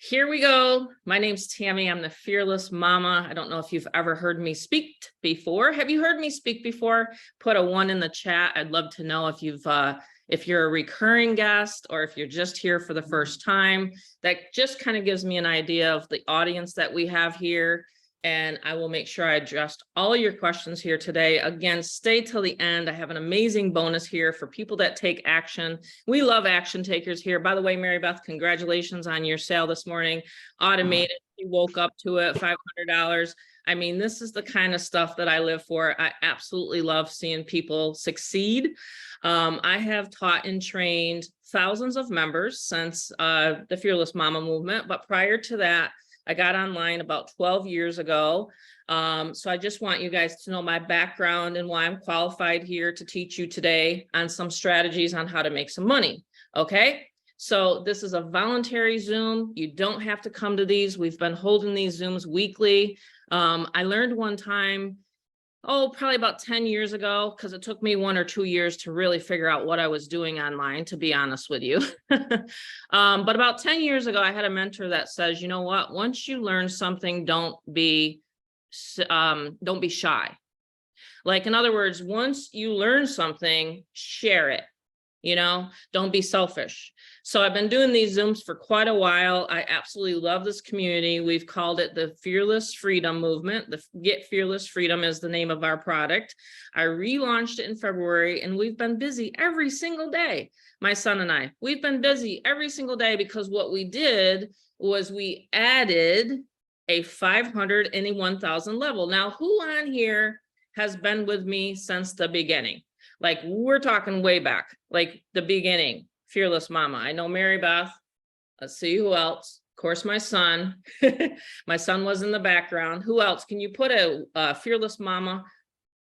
Here we go. My name's Tammy. I'm the Fearless Mama. I don't know if you've ever heard me speak before. Have you heard me speak before? Put a 1 in the chat. I'd love to know if you're a recurring guest or if you're just here for the first time. That just kind of gives me an idea of the audience that we have here. And I will make sure I address all your questions here today. Again, stay till the end. I have an amazing bonus here for people that take action. We love action takers here. By the way, Mary Beth, congratulations on your sale this morning. Automated, you woke up to it, $500. I mean, this is the kind of stuff that I live for. I absolutely love seeing people succeed. I have taught and trained thousands of members since the Fearless Mama movement, but prior to that, I got online about 12 years ago. So I just want you guys to know my background and why I'm qualified here to teach you today on some strategies on how to make some money. Okay. So this is a voluntary Zoom. You don't have to come to these. We've been holding these Zooms weekly. I learned one time, probably about 10 years ago, because it took me 1 or 2 years to really figure out what I was doing online, to be honest with you. But about 10 years ago, I had a mentor that says, you know what, once you learn something, don't be shy. Like, in other words, once you learn something, share it. Don't be selfish. So I've been doing these Zooms for quite a while. I absolutely love this community. We've called it the Fearless Freedom Movement. The Get Fearless Freedom is the name of our product. I relaunched it in February, and we've been busy every single day. My son and I, we've been busy every single day because what we did was we added a 500 and a 1,000 level. Now, who on here has been with me since the beginning? Like, we're talking way back, like the beginning. Fearless Mama. I know Mary Beth. Let's see who else. Of course, my son. My son was in the background. Who else? Can you put a Fearless Mama,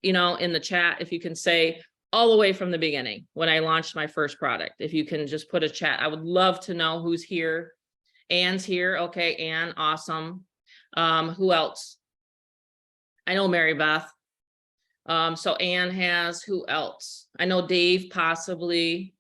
in the chat? If you can say all the way from the beginning when I launched my first product. If you can just put a chat, I would love to know who's here. Anne's here. Okay, Anne, awesome. Who else? I know Mary Beth. So Anne has, who else? I know Dave, possibly.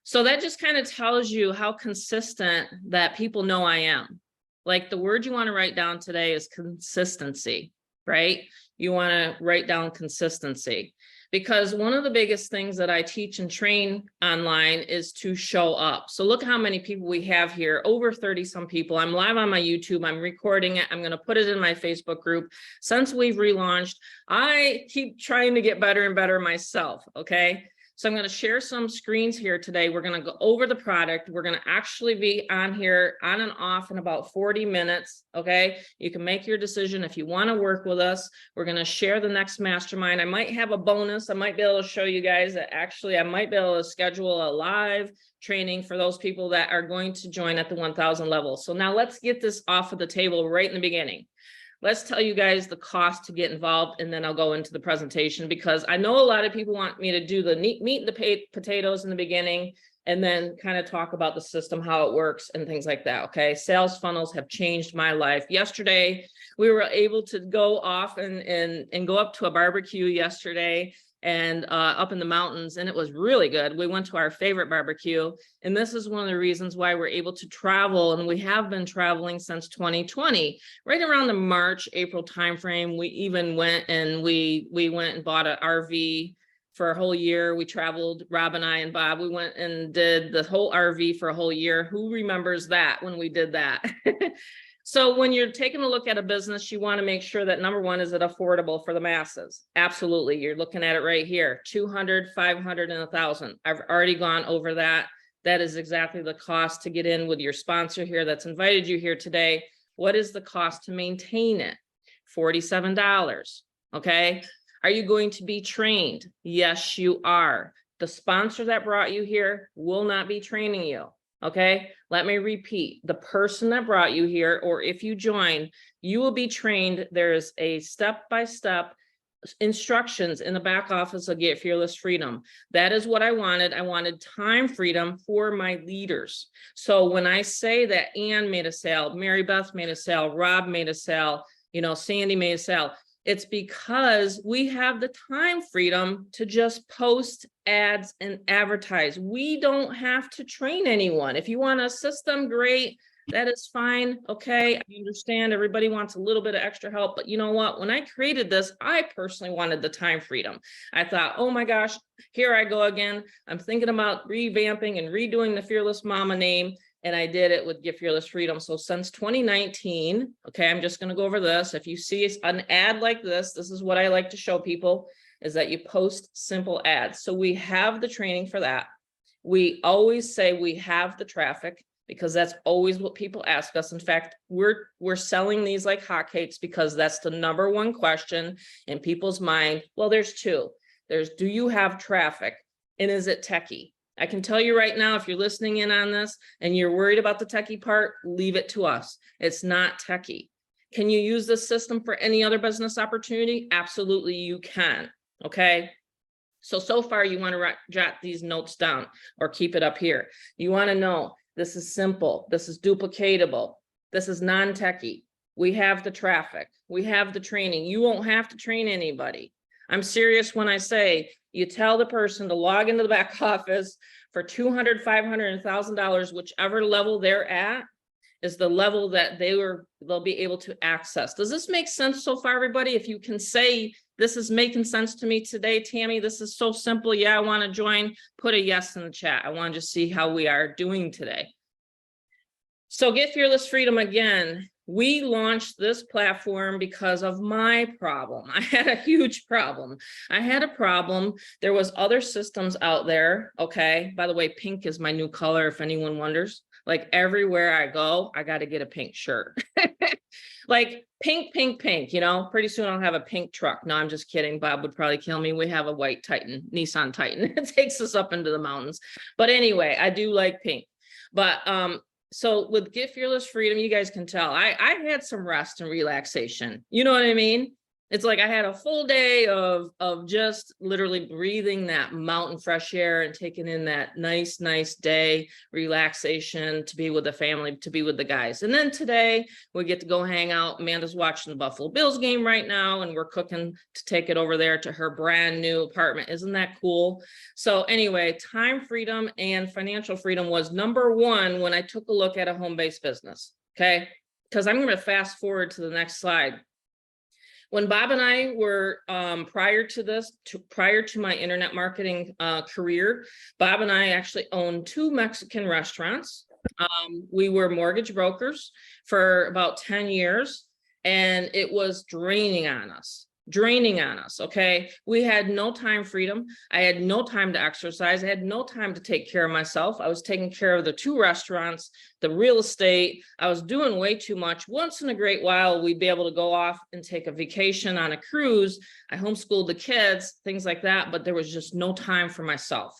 So that just kind of tells you how consistent that people know I am. Like, the word you want to write down today is consistency, right? You want to write down consistency, because one of the biggest things that I teach and train online is to show up. So look how many people we have here, over 30 some people. I'm live on my YouTube. I'm recording it. I'm going to put it in my Facebook group. Since we've relaunched, I keep trying to get better and better myself. Okay. So I'm going to share some screens here today. We're going to go over the product. We're going to actually be on here on and off in about 40 minutes. Okay. You can make your decision if you want to work with us. We're going to share the next mastermind. I might have a bonus. I might be able to show you guys that actually I might be able to schedule a live training for those people that are going to join at the 1,000 level. So now let's get this off of the table right in the beginning. Let's tell you guys the cost to get involved, and then I'll go into the presentation, because I know a lot of people want me to do the meat and the potatoes in the beginning, and then kind of talk about the system, how it works and things like that. Okay. Sales funnels have changed my life. Yesterday, we were able to go off and go up to a barbecue yesterday, and up in the mountains, and it was really good. We went to our favorite barbecue, and this is one of the reasons why we're able to travel, and we have been traveling since 2020. Right around the March, April timeframe, we even went and we went and bought an RV for a whole year. We traveled, Rob and I and Bob, we went and did the whole RV for a whole year. Who remembers that when we did that? So when you're taking a look at a business, you want to make sure that, number one, is it affordable for the masses? Absolutely. You're looking at it right here, 200, 500, and 1,000. I've already gone over that. That is exactly the cost to get in with your sponsor here that's invited you here today. What is the cost to maintain it? $47. Okay. Are you going to be trained? Yes, you are. The sponsor that brought you here will not be training you. Okay, let me repeat. The person that brought you here, or if you join, you will be trained. There's a step-by-step instructions in the back office of Get Fearless Freedom. That is what I wanted. I wanted time freedom for my leaders. So when I say that Anne made a sale, Mary Beth made a sale, Rob made a sale, Sandy made a sale, it's because we have the time freedom to just post ads and advertise. We don't have to train anyone. If you want a system, great. That is fine. Okay. I understand everybody wants a little bit of extra help, but you know what? When I created this, I personally wanted the time freedom. I thought, oh my gosh, here I go again. I'm thinking about revamping and redoing the Fearless Mama name. And I did it with Get Fearless Freedom. So since 2019, okay, I'm just going to go over this. If you see an ad like this is what I like to show people, is that you post simple ads. So we have the training for that. We always say we have the traffic, because that's always what people ask us. In fact, we're selling these like hotcakes, because that's the number one question in people's mind. Well, there's two. There's, do you have traffic? And is it techie? I can tell you right now, if you're listening in on this and you're worried about the techie part, leave it to us. It's not techie. Can you use this system for any other business opportunity? Absolutely, you can. Okay. So far you want to jot these notes down or keep it up here. You want to know, this is simple. This is duplicatable. This is non-techie. We have the traffic. We have the training. You won't have to train anybody. I'm serious when I say you tell the person to log into the back office for $200, $500, and $1,000, whichever level they're at is the level that they'll be able to access. Does this make sense so far, everybody? If you can say, this is making sense to me today, Tammy, this is so simple. Yeah, I want to join. Put a yes in the chat. I want to just see how we are doing today. So Get Fearless Freedom, again, we launched this platform because of my problem. I had a huge problem. I had a problem. There was other systems out there. Okay. By the way, pink is my new color, if anyone wonders. Like everywhere I go, I got to get a pink shirt. Like pink, pink, pink, you know, pretty soon I'll have a pink truck. No, I'm just kidding. Bob would probably kill me. We have a white Titan, Nissan Titan. It takes us up into the mountains. But anyway, I do like pink. But so with Get Fearless Freedom, you guys can tell I had some rest and relaxation. You know what I mean? It's like I had a full day of just literally breathing that mountain fresh air and taking in that nice day relaxation, to be with the family, to be with the guys. And then today we get to go hang out. Amanda's watching the Buffalo Bills game right now, and we're cooking to take it over there to her brand new apartment. Isn't that cool? So anyway, time freedom and financial freedom was number one when I took a look at a home-based business. Okay, because I'm going to fast forward to the next slide. When Bob and I were, prior to my internet marketing career, Bob and I actually owned 2 Mexican restaurants. We were mortgage brokers for about 10 years, and it was draining on us. Okay. We had no time freedom. I had no time to exercise. I had no time to take care of myself. I was taking care of the 2 restaurants, the real estate. I was doing way too much. Once in a great while, we'd be able to go off and take a vacation on a cruise. I homeschooled the kids, things like that, but there was just no time for myself.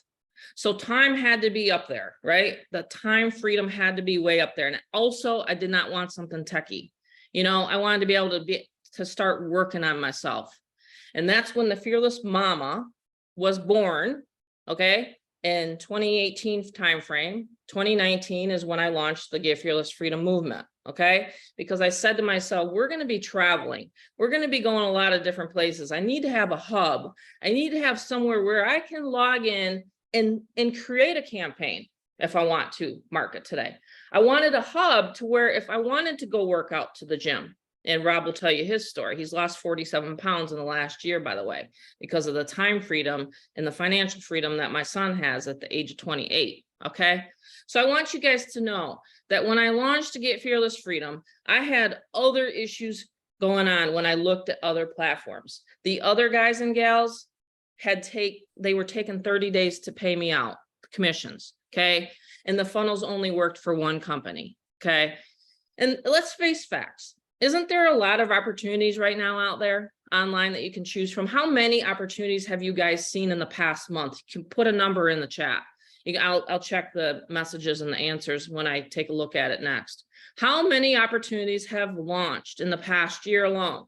So time had to be up there, right? The time freedom had to be way up there. And also, I did not want something techie. You know, I wanted to be able to start working on myself. And that's when the Fearless Mama was born, okay, in 2018 timeframe. 2019 is when I launched the Get Fearless Freedom movement, okay? Because I said to myself, we're going to be traveling. We're going to be going a lot of different places. I need to have a hub. I need to have somewhere where I can log in and create a campaign if I want to market today. I wanted a hub to where if I wanted to go work out to the gym, and Rob will tell you his story. He's lost 47 pounds in the last year, by the way, because of the time freedom and the financial freedom that my son has at the age of 28. Okay. So I want you guys to know that when I launched to Get Fearless Freedom, I had other issues going on when I looked at other platforms. The other guys and gals they were taking 30 days to pay me out commissions. Okay. And the funnels only worked for one company. Okay. And let's face facts. Isn't there a lot of opportunities right now out there online that you can choose from? How many opportunities have you guys seen in the past month? You can put a number in the chat. I'll check the messages and the answers when I take a look at it next. How many opportunities have launched in the past year alone?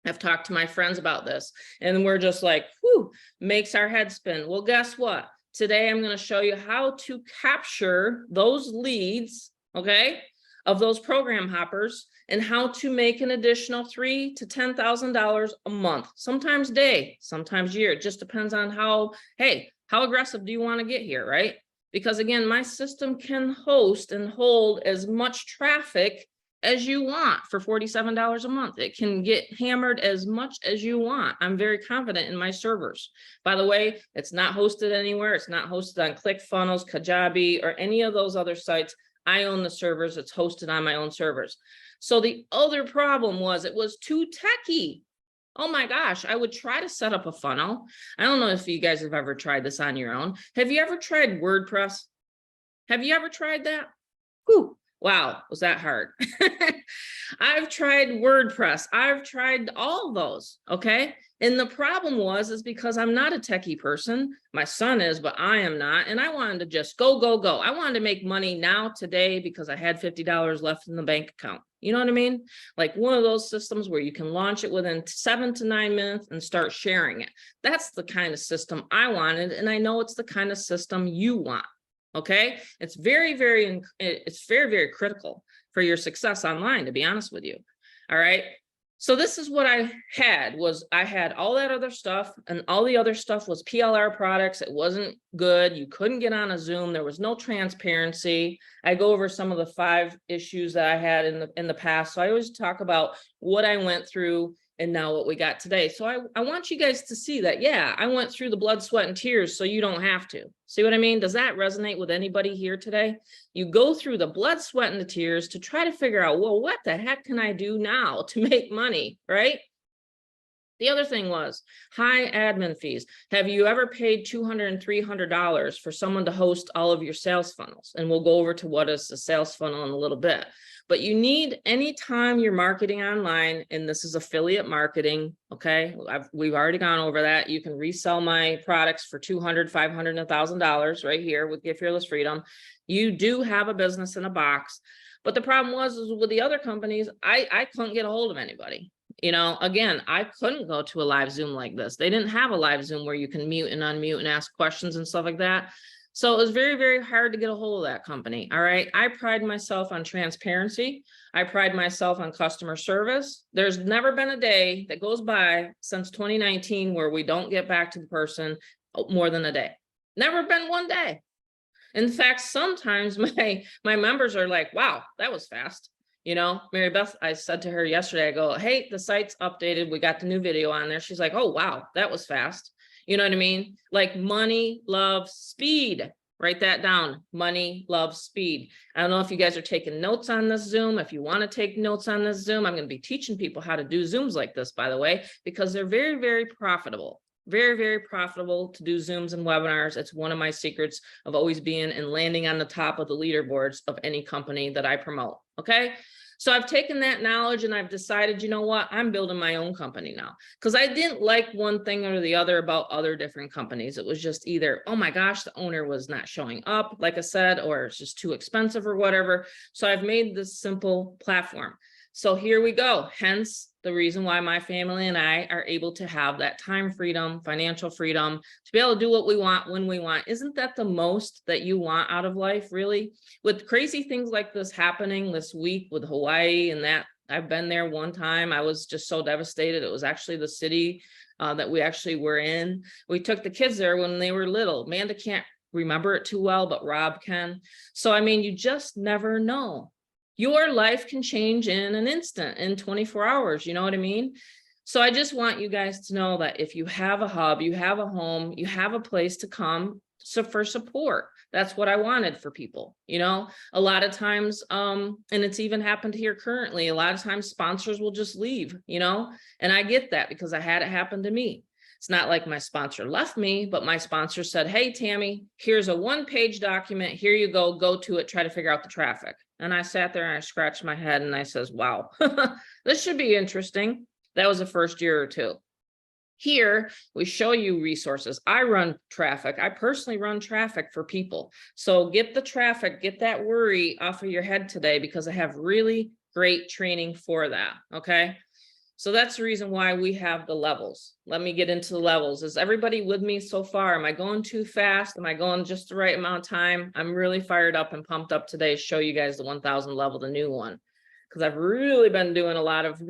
I've talked to my friends about this, and we're just like, whew, makes our head spin. Well, guess what? Today, I'm going to show you how to capture those leads, okay, of those program hoppers, and how to make an additional $3,000 to $10,000 a month, sometimes day, sometimes year. It just depends on how aggressive do you want to get here, right? Because again, my system can host and hold as much traffic as you want for $47 a month. It can get hammered as much as you want. I'm very confident in my servers. By the way, it's not hosted anywhere. It's not hosted on ClickFunnels, Kajabi, or any of those other sites. I own the servers. It's hosted on my own servers. So the other problem was it was too techy. Oh my gosh, I would try to set up a funnel. I don't know if you guys have ever tried this on your own. Have you ever tried WordPress? Have you ever tried that? Whew. Wow, was that hard? I've tried WordPress. I've tried all those, okay? And the problem is because I'm not a techie person. My son is, but I am not. And I wanted to just go, go, go. I wanted to make money now today because I had $50 left in the bank account. You know what I mean? Like one of those systems where you can launch it within 7 to 9 minutes and start sharing it. That's the kind of system I wanted. And I know it's the kind of system you want. Okay, it's very, very critical for your success online, to be honest with you. All right. So this is what I had all that other stuff, and all the other stuff was PLR products. It wasn't good. You couldn't get on a Zoom. There was no transparency. I go over some of the 5 issues that I had in the past. So I always talk about what I went through and now what we got today. So I want you guys to see that, yeah, I went through the blood, sweat, and tears so you don't have to. See what I mean? Does that resonate with anybody here today? You go through the blood, sweat, and the tears to try to figure out, well, what the heck can I do now to make money, right? The other thing was high admin fees. Have you ever paid $200 and $300 for someone to host all of your sales funnels? And we'll go over to what is a sales funnel in a little bit. But you need, anytime you're marketing online, and this is affiliate marketing, okay? We've already gone over that. You can resell my products for $200, $500, and $1,000 right here with Get Fearless Freedom. You do have a business in a box. But the problem was with the other companies, I couldn't get a hold of anybody. You know, again, I couldn't go to a live Zoom like this. They didn't have a live Zoom where you can mute and unmute and ask questions and stuff like that. So it was very, very hard to get a hold of that company. All right. I pride myself on transparency. I pride myself on customer service. There's never been a day that goes by since 2019 where we don't get back to the person more than a day. Never been one day. In fact, sometimes my members are like, wow, that was fast. You know, Mary Beth, I said to her yesterday, I go, hey, the site's updated. We got the new video on there. She's like, oh, wow, that was fast. You know what I mean? Like money, loves, speed. Write that down. Money, loves, speed. I don't know if you guys are taking notes on this Zoom. If you want to take notes on this Zoom, I'm going to be teaching people how to do Zooms like this, by the way, because they're very, very profitable. Very, very profitable to do Zooms and webinars. It's one of my secrets of always being and landing on the top of the leaderboards of any company that I promote. Okay. So I've taken that knowledge and I've decided, you know what, I'm building my own company now, because I didn't like one thing or the other about other different companies. It was just either, oh my gosh, the owner was not showing up, like I said, or it's just too expensive or whatever. So I've made this simple platform. So here we go. Hence the reason why my family and I are able to have that time freedom, financial freedom, to be able to do what we want when we want. Isn't that the most that you want out of life, really? With crazy things like this happening this week with Hawaii and that, I've been there one time. I was just so devastated. It was actually the city that we actually were in. We took the kids there when they were little. Amanda can't remember it too well, but Rob can. So, I mean, you just never know. Your life can change in an instant, in 24 hours. You know what I mean? So I just want you guys to know that if you have a hub, you have a home, you have a place to come for support. That's what I wanted for people. You know, a lot of times, and it's even happened here currently, a lot of times sponsors will just leave, you know, and I get that because I had it happen to me. It's not like my sponsor left me, but my sponsor said, hey, Tammy, here's a 1-page document. Here you go to it, try to figure out the traffic. And I sat there and I scratched my head and I says, wow, this should be interesting. That was the first year or two. Here, we show you resources. I run traffic. I personally run traffic for people. So get the traffic, get that worry off of your head today, because I have really great training for that. Okay. So that's the reason why we have the levels. Let me get into the levels. Is everybody with me so far? Am I going too fast? Am I going just the right amount of time? I'm really fired up and pumped up today to show you guys the 1000 level, the new one, because I've really been doing a lot of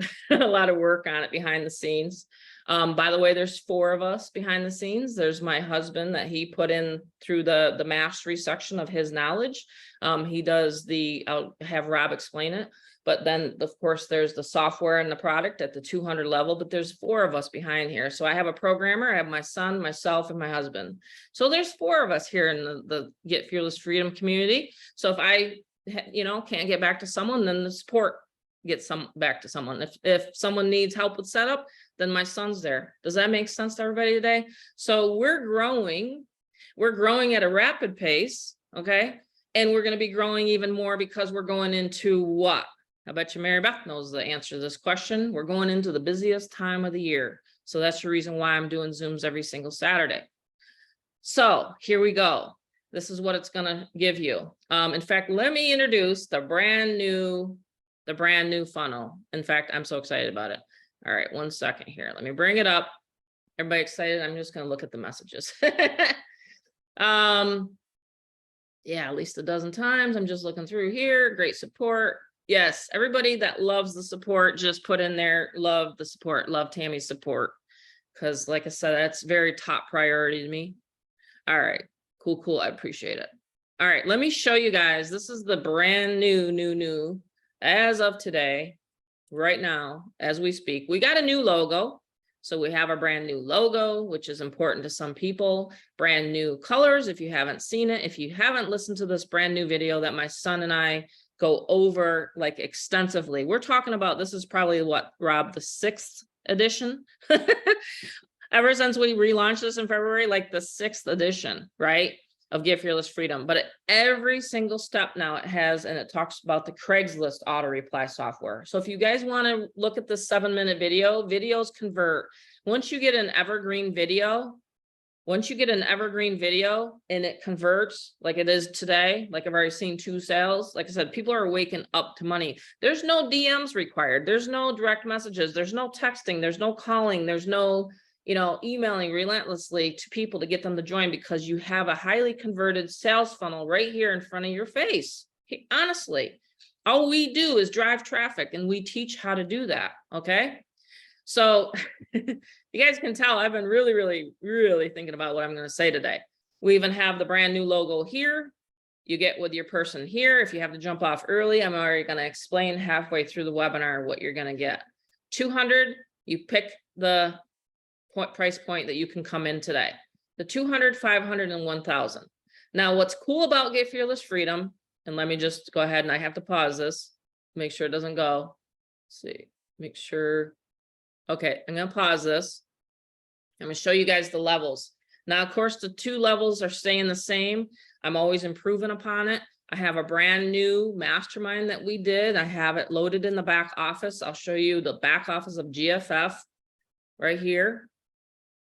work on it behind the scenes. By the way, there's 4 of us behind the scenes. There's my husband that he put in through the mastery section of his knowledge. He does I'll have Rob explain it. But then, of course, there's the software and the product at the 200 level, but there's 4 of us behind here. So I have a programmer, I have my son, myself, and my husband. So there's 4 of us here in the Get Fearless Freedom community. So if I, can't get back to someone, then the support gets back to someone. If someone needs help with setup, then my son's there. Does that make sense to everybody today? So we're growing at a rapid pace, okay? And we're going to be growing even more because we're going into what? I bet you Mary Beth knows the answer to this question. We're going into the busiest time of the year. So that's the reason why I'm doing Zooms every single Saturday. So here we go. This is what it's going to give you. In fact, let me introduce the brand new funnel. In fact, I'm so excited about it. All right, 1 second here. Let me bring it up. Everybody excited? I'm just going to look at the messages. Yeah, at least a dozen times. I'm just looking through here. Great support. Yes, everybody that loves the support, just put in there, love the support, love Tammy's support. Because like I said, that's very top priority to me. All right, cool. I appreciate it. All right, let me show you guys. This is the brand new, as of today, right now, as we speak. We got a new logo. So we have a brand new logo, which is important to some people. Brand new colors, if you haven't seen it. If you haven't listened to this brand new video that my son and I go over like extensively. We're talking about, this is probably what, Rob, the 6th edition? Ever since we relaunched this in February, like the 6th edition, right, of Get Fearless Freedom. But at every single step now it has, and it talks about the Craigslist auto reply software. So if you guys want to look at the 7-minute video, videos convert. Once you get an evergreen video and it converts like it is today, like I've already seen 2 sales. Like I said, people are waking up to money. There's no DMs required. There's no direct messages. There's no texting. There's no calling. There's no, emailing relentlessly to people to get them to join, because you have a highly converted sales funnel right here in front of your face. Honestly, all we do is drive traffic, and we teach how to do that. Okay. So you guys can tell I've been really thinking about what I'm going to say today. We even have the brand new logo here. You get with your person here. If you have to jump off early, I'm already going to explain halfway through the webinar what you're going to get. 200, you pick the price point that you can come in today. The 200, 500, and 1,000. Now, what's cool about Get Fearless Freedom, and let me just go ahead and I have to pause this, make sure it doesn't go. Let's see, make sure. Okay, I'm going to pause this. I'm going to show you guys the levels. Now, of course, the 2 levels are staying the same. I'm always improving upon it. I have a brand new mastermind that we did. I have it loaded in the back office. I'll show you the back office of GFF right here.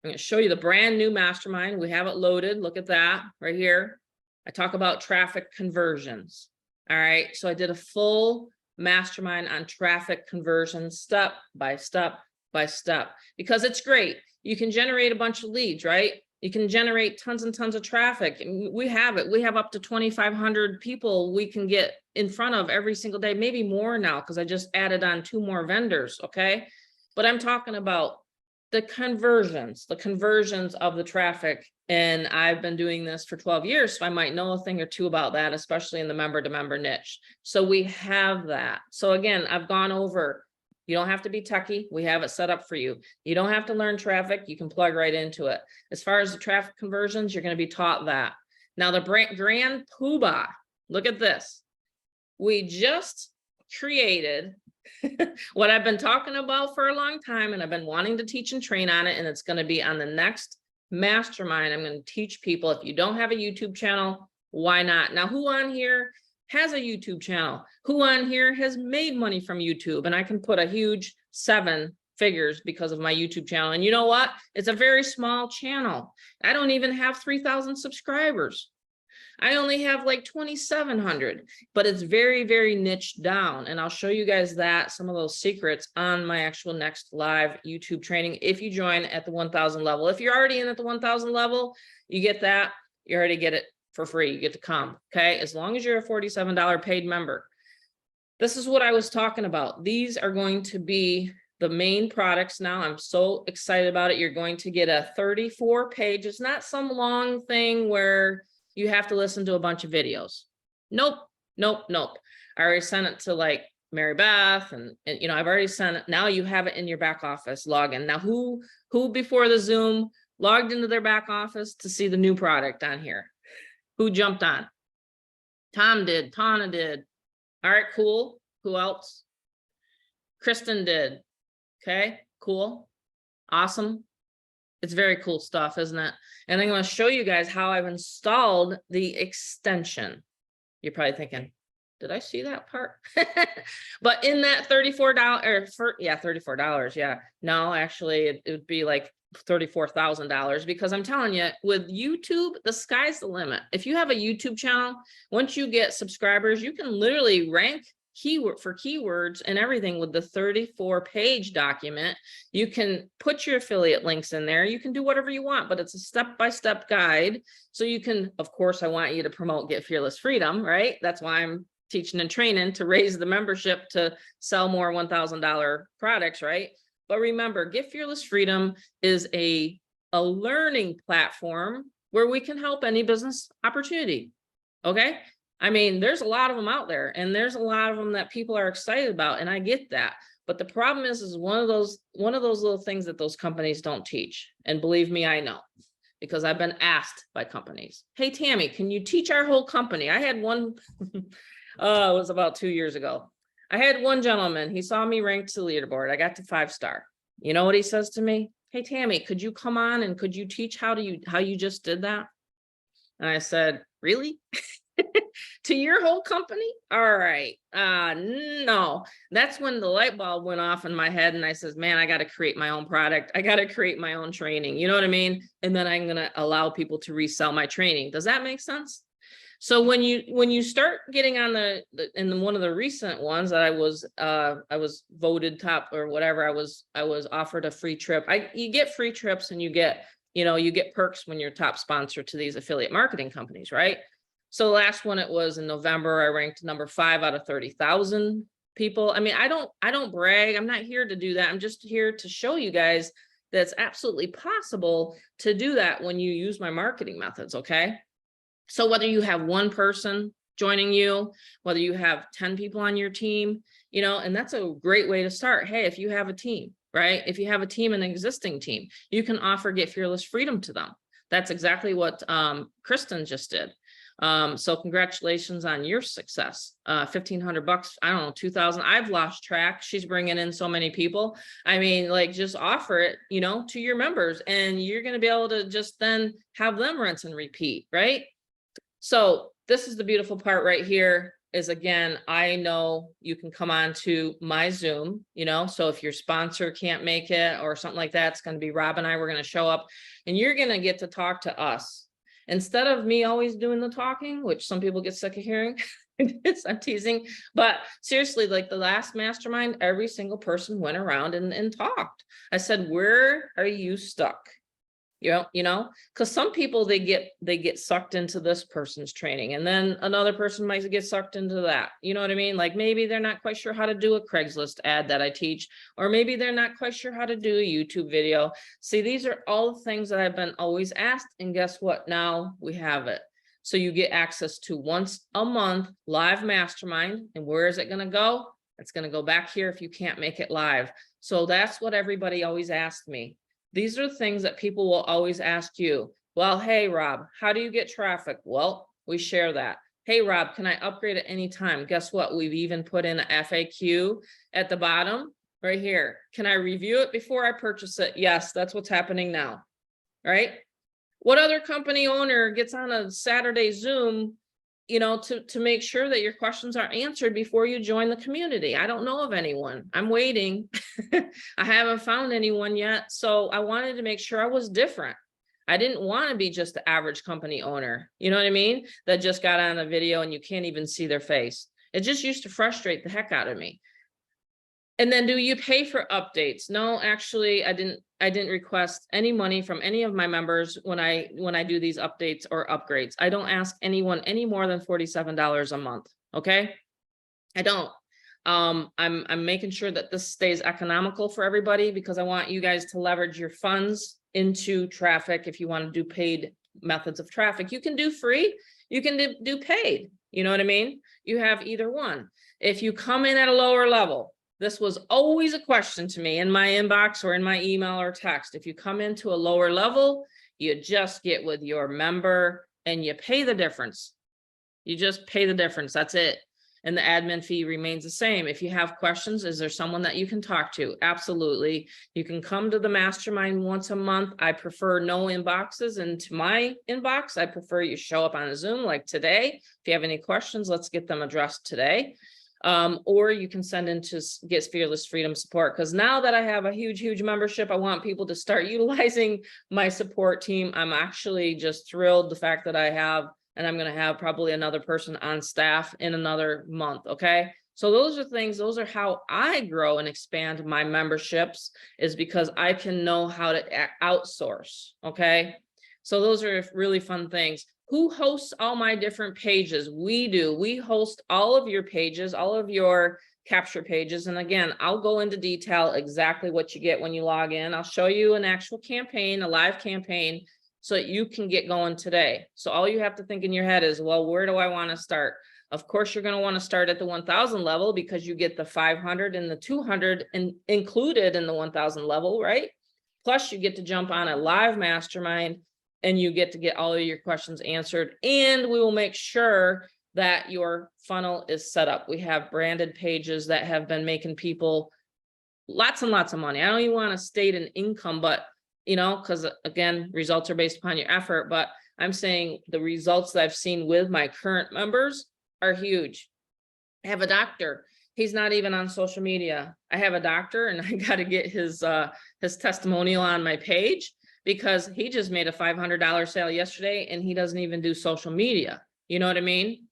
I'm going to show you the brand new mastermind. We have it loaded. Look at that right here. I talk about traffic conversions. All right. So I did a full mastermind on traffic conversions, step by step by step, because it's great. You can generate a bunch of leads, right? You can generate tons and tons of traffic. We have it. We have up to 2,500 people we can get in front of every single day, maybe more now, because I just added on 2 more vendors. Okay. But I'm talking about the conversions of the traffic. And I've been doing this for 12 years. So I might know a thing or 2 about that, especially in the member to member niche. So we have that. So again, I've gone over, you don't have to be techie. We have it set up for you. You don't have to learn traffic. You can plug right into it. As far as the traffic conversions, you're going to be taught that. Now the grand poobah, look at this. We just created what I've been talking about for a long time, and I've been wanting to teach and train on it, and it's going to be on the next mastermind. I'm going to teach people, if you don't have a YouTube channel, why not? Now, who on here has a YouTube channel? Who on here has made money from YouTube? And I can put a huge 7 figures because of my YouTube channel. And you know what? It's a very small channel. I don't even have 3,000 subscribers. I only have like 2,700, but it's very niche down. And I'll show you guys that, some of those secrets on my actual next live YouTube training. If you join at the 1,000 level, if you're already in at the 1,000 level, you get that. You already get it for free. You get to come. Okay. As long as you're a $47 paid member. This is what I was talking about. These are going to be the main products now. I'm so excited about it. You're going to get a 34-page. It's not some long thing where you have to listen to a bunch of videos. Nope, nope, nope. I already sent it to like Mary Beth and you know, I've already sent it. Now you have it in your back office login. Now who before the Zoom logged into their back office to see the new product on here? Who jumped on? Tom did, Tana did. All right, cool. Who else? Kristen did. Okay, cool. Awesome. It's very cool stuff, isn't it? And I'm going to show you guys how I've installed the extension. You're probably thinking, did I see that part? But in that $34 $34. Yeah. No, actually it would be like $34,000, because I'm telling you, with YouTube, the sky's the limit. If you have a YouTube channel, once you get subscribers, you can literally rank keywords and everything with the 34-page document. You can put your affiliate links in there. You can do whatever you want, but it's a step-by-step guide. So you can, of course, I want you to promote Get Fearless Freedom, right? That's why I'm teaching and training to raise the membership to sell more $1,000 products, right? But remember, Get Fearless Freedom is a learning platform where we can help any business opportunity. Okay. I mean, there's a lot of them out there, and there's a lot of them that people are excited about, and I get that. But the problem is one of those little things that those companies don't teach. And believe me, I know, because I've been asked by companies, hey, Tammy, can you teach our whole company? I had one, it was about 2 years ago. I had one gentleman, he saw me ranked to the leaderboard. I got to 5-star. You know what he says to me? Hey, Tammy, could you come on and could you teach how you just did that? And I said, really? To your whole company? All right. No, that's when the light bulb went off in my head. And I says, man, I got to create my own product. I got to create my own training. You know what I mean? And then I'm going to allow people to resell my training. Does that make sense? So when you start getting on in one of the recent ones that I was voted top or whatever, I was offered a free trip. You get free trips, and you get perks when you're top sponsor to these affiliate marketing companies, right? So the last one, it was in November, I ranked number 5 out of 30,000 people. I mean, I don't brag. I'm not here to do that. I'm just here to show you guys that it's absolutely possible to do that when you use my marketing methods. Okay. So whether you have one person joining you, whether you have 10 people on your team, and that's a great way to start. Hey, if you have a team, right? If you have a team, an existing team, you can offer Get Fearless Freedom to them. That's exactly what Kristen just did. So congratulations on your success. $1,500, I don't know, 2,000. I've lost track. She's bringing in so many people. I mean, like, just offer it, to your members, and you're going to be able to just then have them rinse and repeat, right? So this is the beautiful part right here is, again, I know you can come on to my Zoom, so if your sponsor can't make it or something like that, it's going to be Rob and I, we're going to show up, and you're going to get to talk to us. Instead of me always doing the talking, which some people get sick of hearing. I'm teasing, but seriously, like the last mastermind, every single person went around and talked. I said, where are you stuck? Because some people, they get sucked into this person's training, and then another person might get sucked into that. You know what I mean? Like, maybe they're not quite sure how to do a Craigslist ad that I teach, or maybe they're not quite sure how to do a YouTube video. See, these are all the things that I've been always asked, and guess what? Now we have it. So you get access to once a month live mastermind. And where is it going to go? It's going to go back here if you can't make it live. So that's what everybody always asked me. These are things that people will always ask you. Well, hey, Rob, how do you get traffic? Well, we share that. Hey, Rob, can I upgrade at any time? Guess what? We've even put in an FAQ at the bottom right here. Can I review it before I purchase it? Yes, that's what's happening now, right? What other company owner gets on a Saturday Zoom, to make sure that your questions are answered before you join the community? I don't know of anyone. I'm waiting. I haven't found anyone yet. So I wanted to make sure I was different. I didn't want to be just the average company owner, you know what I mean? That just got on a video and you can't even see their face. It just used to frustrate the heck out of me. And then, do you pay for updates? No, actually, I didn't request any money from any of my members when I do these updates or upgrades. I don't ask anyone any more than $47 a month. Okay. I don't. I'm making sure that this stays economical for everybody, because I want you guys to leverage your funds into traffic. If you want to do paid methods of traffic, you can do free, you can do paid. You know what I mean? You have either one. If you come in at a lower level, this was always a question to me in my inbox or in my email or text. If you come into a lower level, you just get with your member and you pay the difference. You just pay the difference. That's it. And the admin fee remains the same. If you have questions, is there someone that you can talk to? Absolutely. You can come to the mastermind once a month. I prefer no inboxes into my inbox. I prefer you show up on a Zoom like today. If you have any questions, let's get them addressed today. Or you can send into Get Fearless Freedom support, because now that I have a huge membership, I want people to start utilizing my support team. I'm actually just thrilled the fact that I have, and I'm going to have probably another person on staff in another month. Okay. So those are things, those are how I grow and expand my memberships, is because I can know how to outsource. Okay. So those are really fun things. Who hosts all my different pages? We do. We host all of your pages, all of your capture pages. And again, I'll go into detail exactly what you get when you log in. I'll show you an actual campaign, a live campaign, so that you can get going today. So all you have to think in your head is, well, where do I want to start? Of course, you're going to want to start at the 1,000 level, because you get the 500 and the 200 included in the 1,000 level, right? Plus you get to jump on a live mastermind, and you get to get all of your questions answered. And we will make sure that your funnel is set up. We have branded pages that have been making people lots and lots of money. I don't even want to state an income, but you know, because again, results are based upon your effort. But I'm saying the results that I've seen with my current members are huge. I have a doctor. He's not even on social media. I have a doctor, and I got to get his testimonial on my page, because he just made a $500 sale yesterday, and he doesn't even do social media. You know what I mean?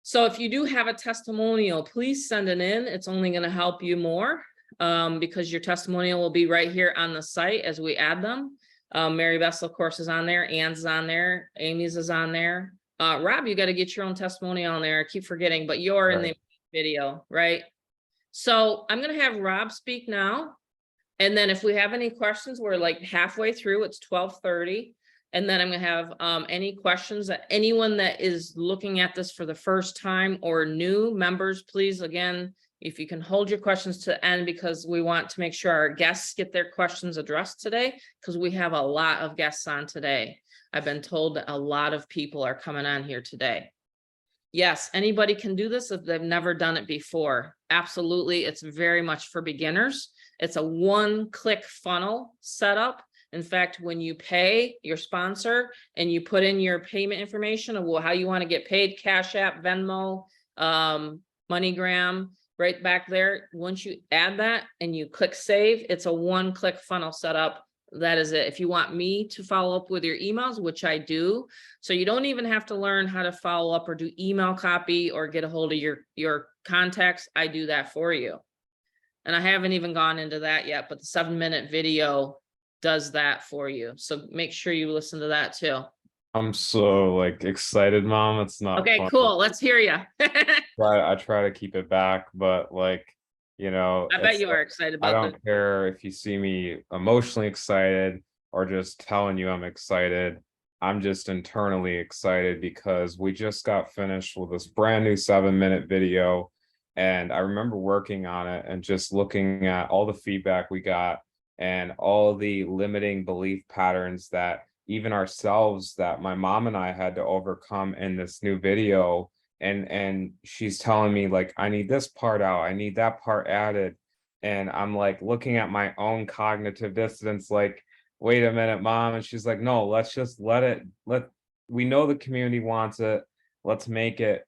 So if you do have a testimonial, please send it in. It's only going to help you more, because your testimonial will be right here on the site as we add them. Mary Beth's, of course, is on there. Ann's is on there. Amy's is on there. Rob, you got to get your own testimonial on there. I keep forgetting, but you're in the video, right? So I'm going to have Rob speak now. And then if we have any questions, we're like halfway through, it's 12:30. And then I'm going to have any questions that anyone that is looking at this for the first time or new members, please, again, if you can hold your questions to the end, because we want to make sure our guests get their questions addressed today, because we have a lot of guests on today. I've been told that a lot of people are coming on here today. Yes, anybody can do this if they've never done it before. Absolutely. It's very much for beginners. It's a one-click funnel setup. In fact, when you pay your sponsor and you put in your payment information of how you want to get paid, Cash App, Venmo, MoneyGram, right back there. Once you add that and you click save, it's a one-click funnel setup. That is it. If you want me to follow up with your emails, which I do, so you don't even have to learn how to follow up or do email copy or get a hold of your contacts, I do that for you. And I haven't even gone into that yet, but the 7-minute video does that for you. So make sure you listen to that too. I'm so excited, Mom. It's not okay, fun. Cool. Let's hear you. I try to keep it back, but I bet you are excited about I don't care if you see me emotionally excited or just telling you I'm excited. I'm just internally excited because we just got finished with this brand new 7-minute video. And I remember working on it and just looking at all the feedback we got and all the limiting belief patterns that even ourselves, that my mom and I had to overcome in this new video. And she's telling me I need this part out, I need that part added. And I'm looking at my own cognitive dissonance, wait a minute, Mom. And she's like, no, let's just we know the community wants it. Let's make it.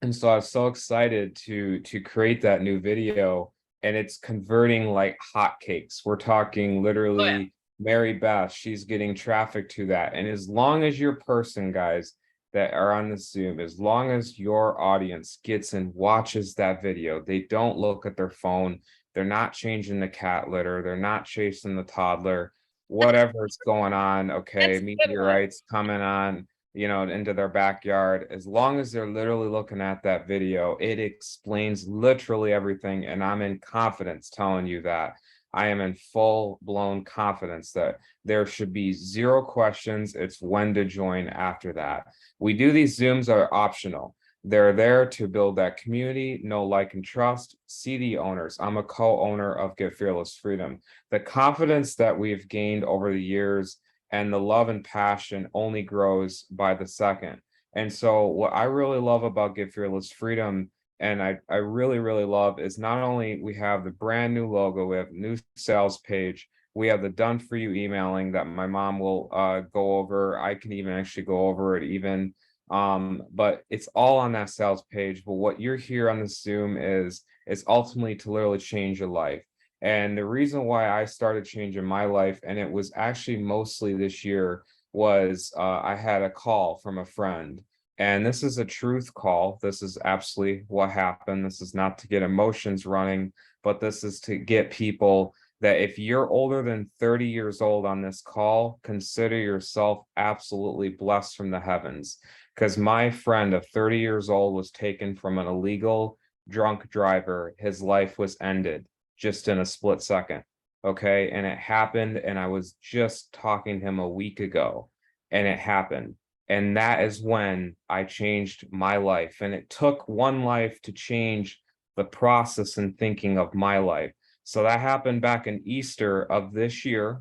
And so I was so excited to create that new video, and it's converting like hotcakes. We're talking literally Mary Beth, she's getting traffic to that. And as long as your person, guys, that are on the Zoom, as long as your audience gets and watches that video, they don't look at their phone, they're not changing the cat litter, they're not chasing the toddler, whatever's going on, okay, meteorites coming on, into their backyard. As long as they're literally looking at that video, it explains literally everything. And I'm in confidence telling you that. I am in full blown confidence that there should be zero questions. It's when to join after that. We do these Zooms are optional. They're there to build that community, know, like, and trust. See the owners. I'm a co-owner of Get Fearless Freedom. The confidence that we've gained over the years and the love and passion only grows by the second. And so what I really love about Get Fearless Freedom, and I really, really love, is not only we have the brand new logo, we have a new sales page, we have the done for you emailing that my mom will go over. I can even actually go over it even. But it's all on that sales page. But what you're here on the Zoom is ultimately to literally change your life. And the reason why I started changing my life, and it was actually mostly this year, was I had a call from a friend. And this is a truth call. This is absolutely what happened. This is not to get emotions running, but this is to get people that if you're older than 30 years old on this call, consider yourself absolutely blessed from the heavens. Because my friend of 30 years old was taken from an illegal drunk driver. His life was ended just in a split second. Okay. And it happened. And I was just talking to him a week ago, and it happened. And that is when I changed my life. And it took one life to change the process and thinking of my life. So that happened back in Easter of this year,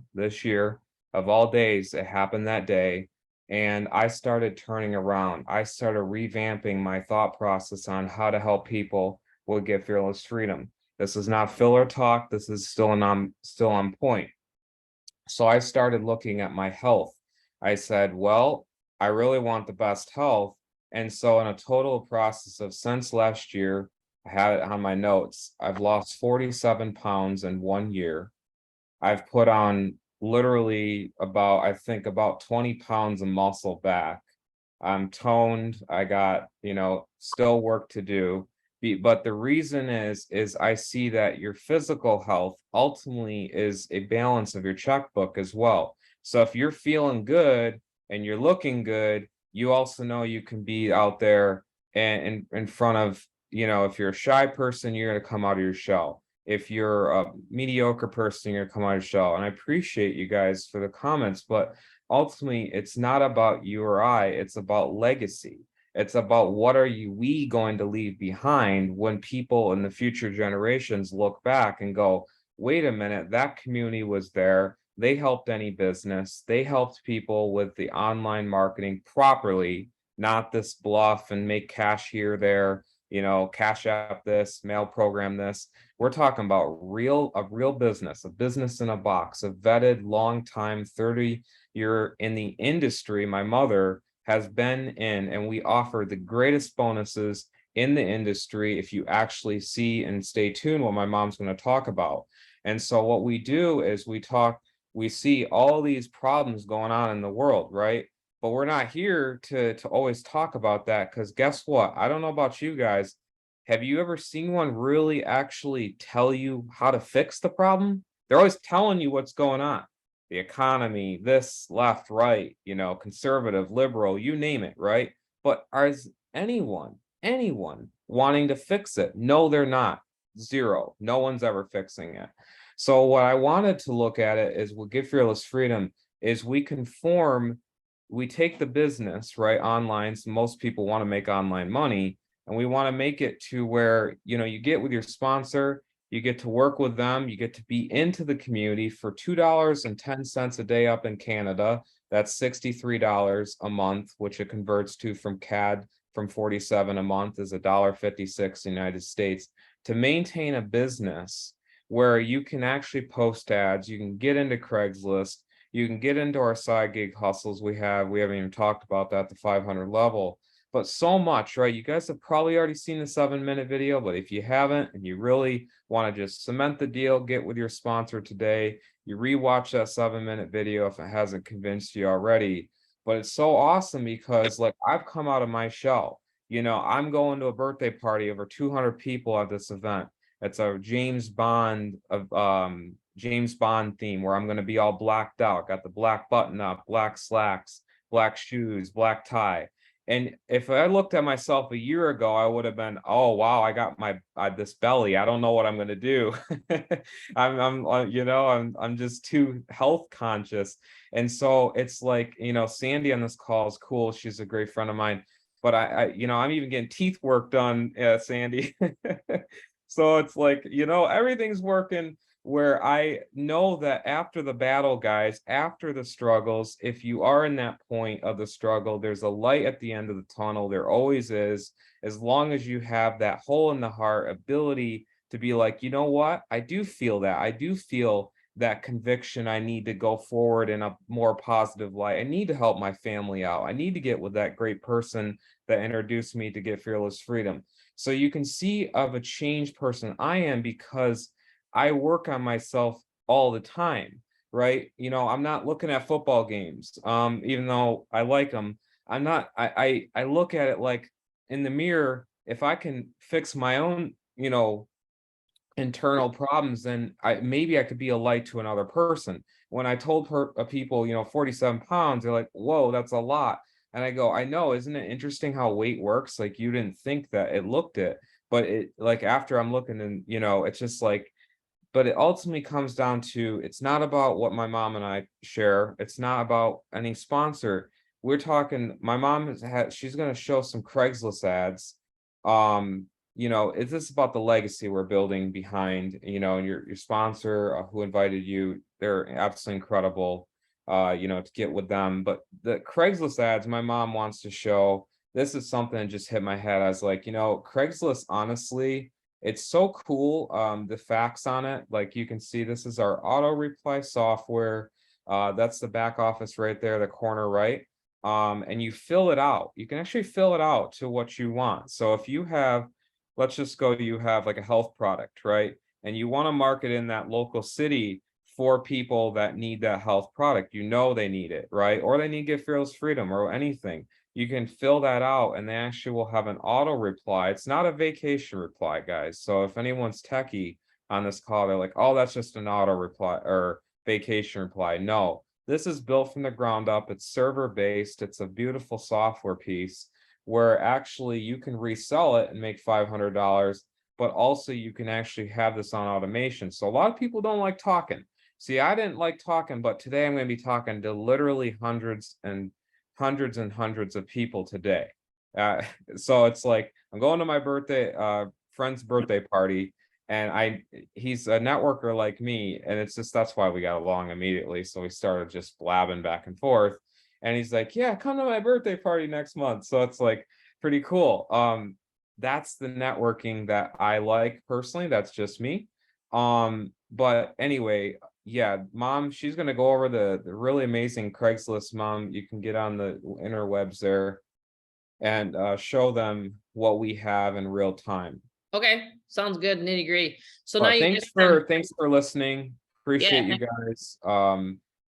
of all days, it happened that day. And I started turning around. I started revamping my thought process on how to help people with Get Fearless Freedom. This is not filler talk. This is still on point. So I started looking at my health. I said, well, I really want the best health. And so in a total process of since last year, I had it on my notes, I've lost 47 pounds in 1 year. I've put on literally I think about 20 pounds of muscle back. I'm toned. I got, still work to do. But the reason is I see that your physical health ultimately is a balance of your checkbook as well. So if you're feeling good and you're looking good, you also know you can be out there and in front of, if you're a shy person, you're going to come out of your shell. If you're a mediocre person, you're going to come out of your shell. And I appreciate you guys for the comments, but ultimately it's not about you or I, it's about legacy. It's about what are we going to leave behind when people in the future generations look back and go, wait a minute, that community was there. They helped any business. They helped people with the online marketing properly, not this bluff and make cash here, there, cash app this, mail program this. We're talking about a real business, a business in a box, a vetted, long time, 30-year in the industry. My mother has been in, and we offer the greatest bonuses in the industry if you actually see and stay tuned what my mom's going to talk about. And so what we do is we see all these problems going on in the world, right? But we're not here to always talk about that, because guess what? I don't know about you guys. Have you ever seen one really actually tell you how to fix the problem? They're always telling you what's going on. The economy, this, left, right, conservative, liberal, you name it, right? But is anyone wanting to fix it? No, they're not. Zero. No one's ever fixing it. So what I wanted to look at it is with Get Fearless Freedom is we take the business, right, online. So most people want to make online money, and we want to make it to where, you get with your sponsor, you get to work with them, you get to be into the community for $2.10 a day up in Canada. That's $63 a month, which it converts to from CAD from 47 a month is $1.56 United States, to maintain a business where you can actually post ads, you can get into Craigslist, you can get into our side gig hustles we haven't even talked about that, the 500 level. But so much, right? You guys have probably already seen the 7-minute video, but if you haven't and you really want to just cement the deal, get with your sponsor today. You rewatch that 7-minute video if it hasn't convinced you already. But it's so awesome because I've come out of my shell. I'm going to a birthday party, over 200 people at this event. It's a James Bond theme where I'm going to be all blacked out, got the black button up, black slacks, black shoes, black tie. And if I looked at myself a year ago, I would have been, oh wow, I got my this belly. I don't know what I'm going to do. I'm just too health conscious. And so it's like, Sandy on this call is cool. She's a great friend of mine. But I'm even getting teeth work done, Sandy. So it's like, everything's working, where I know that after the battle, guys, after the struggles, if you are in that point of the struggle, there's a light at the end of the tunnel. There always is, as long as you have that hole in the heart ability to be like, you know what? I do feel that. I do feel that conviction. I need to go forward in a more positive light. I need to help my family out. I need to get with that great person that introduced me to Get Fearless Freedom. So you can see of a changed person I am, because I work on myself all the time, right? I'm not looking at football games, even though I like them. I look at it like, in the mirror, if I can fix my own, internal problems, then maybe I could be a light to another person. When I told people, 47 pounds, they're like, whoa, that's a lot. And I go, I know, isn't it interesting how weight works? Like, you didn't think that it looked it, but it, like, after I'm looking, and it's just like, but it ultimately comes down to, it's not about what my mom and I share. It's not about any sponsor. We're talking, my mom she's going to show some Craigslist ads. Is this about the legacy we're building behind, and your sponsor, who invited you? They're absolutely incredible, to get with them. But the Craigslist ads, my mom wants to show, this is something that just hit my head. I was like, Craigslist, honestly, it's so cool. The facts on it, like, you can see, this is our auto reply software. That's the back office right there, the corner right. And you fill it out. You can actually fill it out to what you want. So if you have, let's just go, you have like a health product, right? And you want to market in that local city for people that need that health product. They need it, right? Or they need Get Fearless Freedom or anything. You can fill that out, and they actually will have an auto reply. It's not a vacation reply, guys. So if anyone's techie on this call, they're like, oh, that's just an auto reply or vacation reply. No, this is built from the ground up. It's server based. It's a beautiful software piece where actually you can resell it and make $500, but also you can actually have this on automation. So a lot of people don't like talking. See, I didn't like talking, but today I'm going to be talking to literally hundreds and hundreds of people today. So it's like, I'm going to my friend's birthday party, and he's a networker like me, and it's just, that's why we got along immediately. So we started just blabbing back and forth, and he's like, yeah, come to my birthday party next month. So it's like pretty cool. That's the networking that I like personally. That's just me. But anyway, yeah, mom, she's going to go over the really amazing Craigslist, mom. You can get on the interwebs there and show them what we have in real time. Okay, sounds good, nitty gritty. So now But you thanks for listening. Appreciate you guys.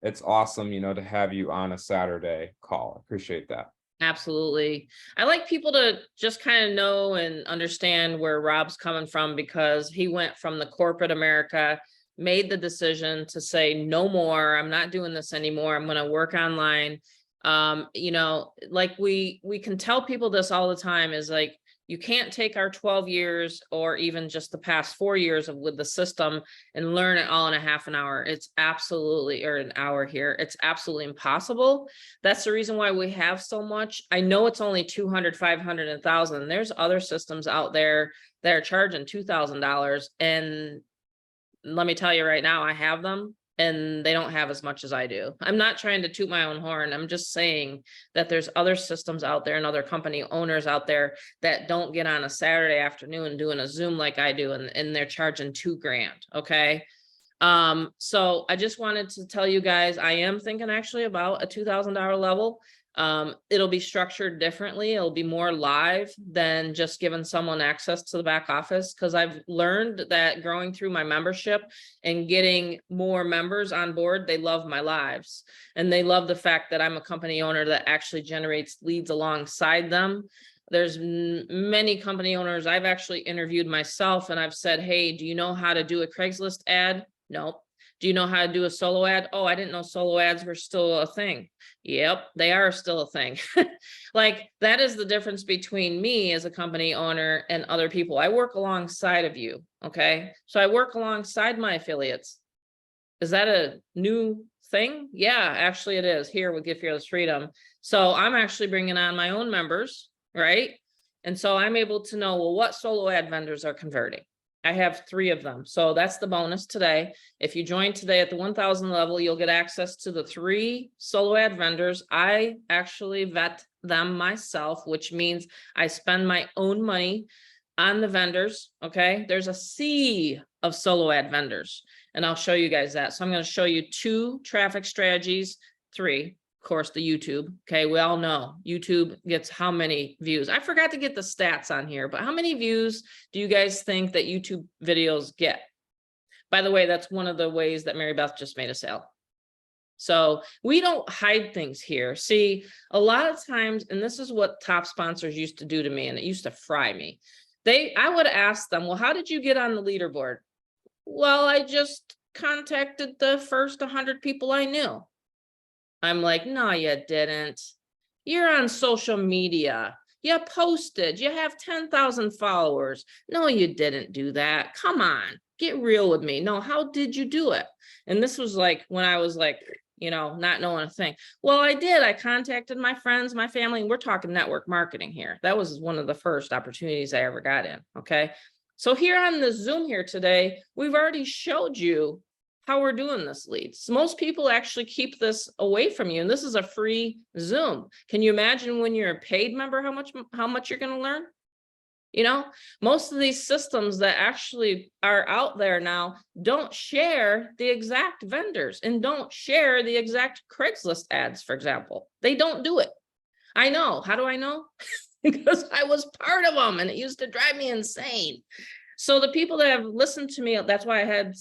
It's awesome, to have you on a Saturday call. Appreciate that. Absolutely. I like people to just kind of know and understand where Rob's coming from, because he went from the corporate America, made the decision to say, no more, I'm not doing this anymore. I'm going to work online. Like we can tell people this all the time, is like, you can't take our 12 years or even just the past 4 years with the system and learn it all in a half an hour. It's absolutely, or an hour here. It's absolutely impossible. That's the reason why we have so much. I know it's only 200, 500, and 1,000. There's other systems out there that are charging $2,000. And let me tell you right now, I have them, and they don't have as much as I do. I'm not trying to toot my own horn. I'm just saying that there's other systems out there and other company owners out there that don't get on a Saturday afternoon doing a Zoom like I do, and they're charging $2,000. Okay. So I just wanted to tell you guys, I am thinking actually about a $2,000 level. It'll be structured differently. It'll be more live than just giving someone access to the back office, because I've learned that growing through my membership and getting more members on board, they love my lives, and they love the fact that I'm a company owner that actually generates leads alongside them. There's many company owners I've actually interviewed myself, and I've said, hey, do you know how to do a Craigslist ad? Nope. Do you know how to do a solo ad? Oh, I didn't know solo ads were still a thing. Yep, they are still a thing. Like, that is the difference between me as a company owner and other people. I work alongside of you, okay? So I work alongside my affiliates. Is that a new thing? Yeah, actually it is here with Get Fearless Freedom. So I'm actually bringing on my own members, right? And so I'm able to know, well, what solo ad vendors are converting. I have 3 of them. So that's the bonus today. If you join today at the 1,000 level, you'll get access to the 3 solo ad vendors. I actually vet them myself, which means I spend my own money on the vendors. Okay. There's a sea of solo ad vendors, and I'll show you guys that. So I'm going to show you 2 traffic strategies, 3. Of course, the YouTube. Okay, we all know YouTube gets how many views? I forgot to get the stats on here, but how many views do you guys think that YouTube videos get? By the way, that's one of the ways that Mary Beth just made a sale. So we don't hide things here. See, a lot of times, and this is what top sponsors used to do to me, and it used to fry me. I would ask them, well, how did you get on the leaderboard? Well, I just contacted the first 100 people I knew. I'm like, no, you didn't. You're on social media. You posted. You have 10,000 followers. No, you didn't do that. Come on, get real with me. No, how did you do it? And this was like when I was like, you know, not knowing a thing. Well, I did. I contacted my friends, my family, and we're talking network marketing here. That was one of the first opportunities I ever got in. Okay. So here on the Zoom here today, we've already showed you how we're doing this leads. Most people actually keep this away from you, and this is a free Zoom. Can you imagine when you're a paid member, how much you're going to learn? You know, most of these systems that actually are out there now don't share the exact vendors and don't share the exact Craigslist ads, for example. They don't do it. I know. How do I know? Because I was part of them and it used to drive me insane. So the people that have listened to me, that's why I had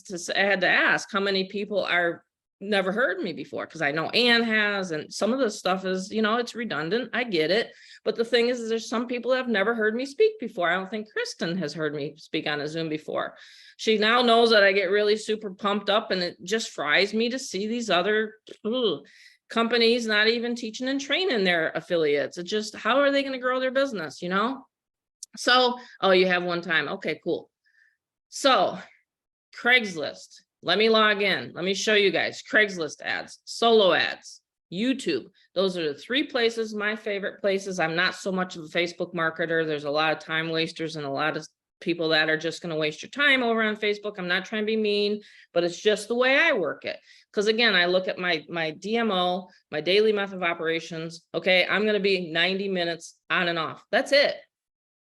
to ask how many people are never heard me before, because I know Ann has, and some of this stuff is, you know, it's redundant. I get it. But the thing is there's some people that have never heard me speak before. I don't think Kristen has heard me speak on a Zoom before. She now knows that I get really super pumped up, and it just fries me to see these other companies not even teaching and training their affiliates. It's just, how are they going to grow their business, you know? So, oh, you have one time. Okay, cool. So Craigslist, let me log in. Let me show you guys Craigslist ads, solo ads, YouTube. Those are the 3 places, my favorite places. I'm not so much of a Facebook marketer. There's a lot of time wasters and a lot of people that are just going to waste your time over on Facebook. I'm not trying to be mean, but it's just the way I work it. Because again, I look at my DMO, my daily method of operations. Okay, I'm going to be 90 minutes on and off. That's it.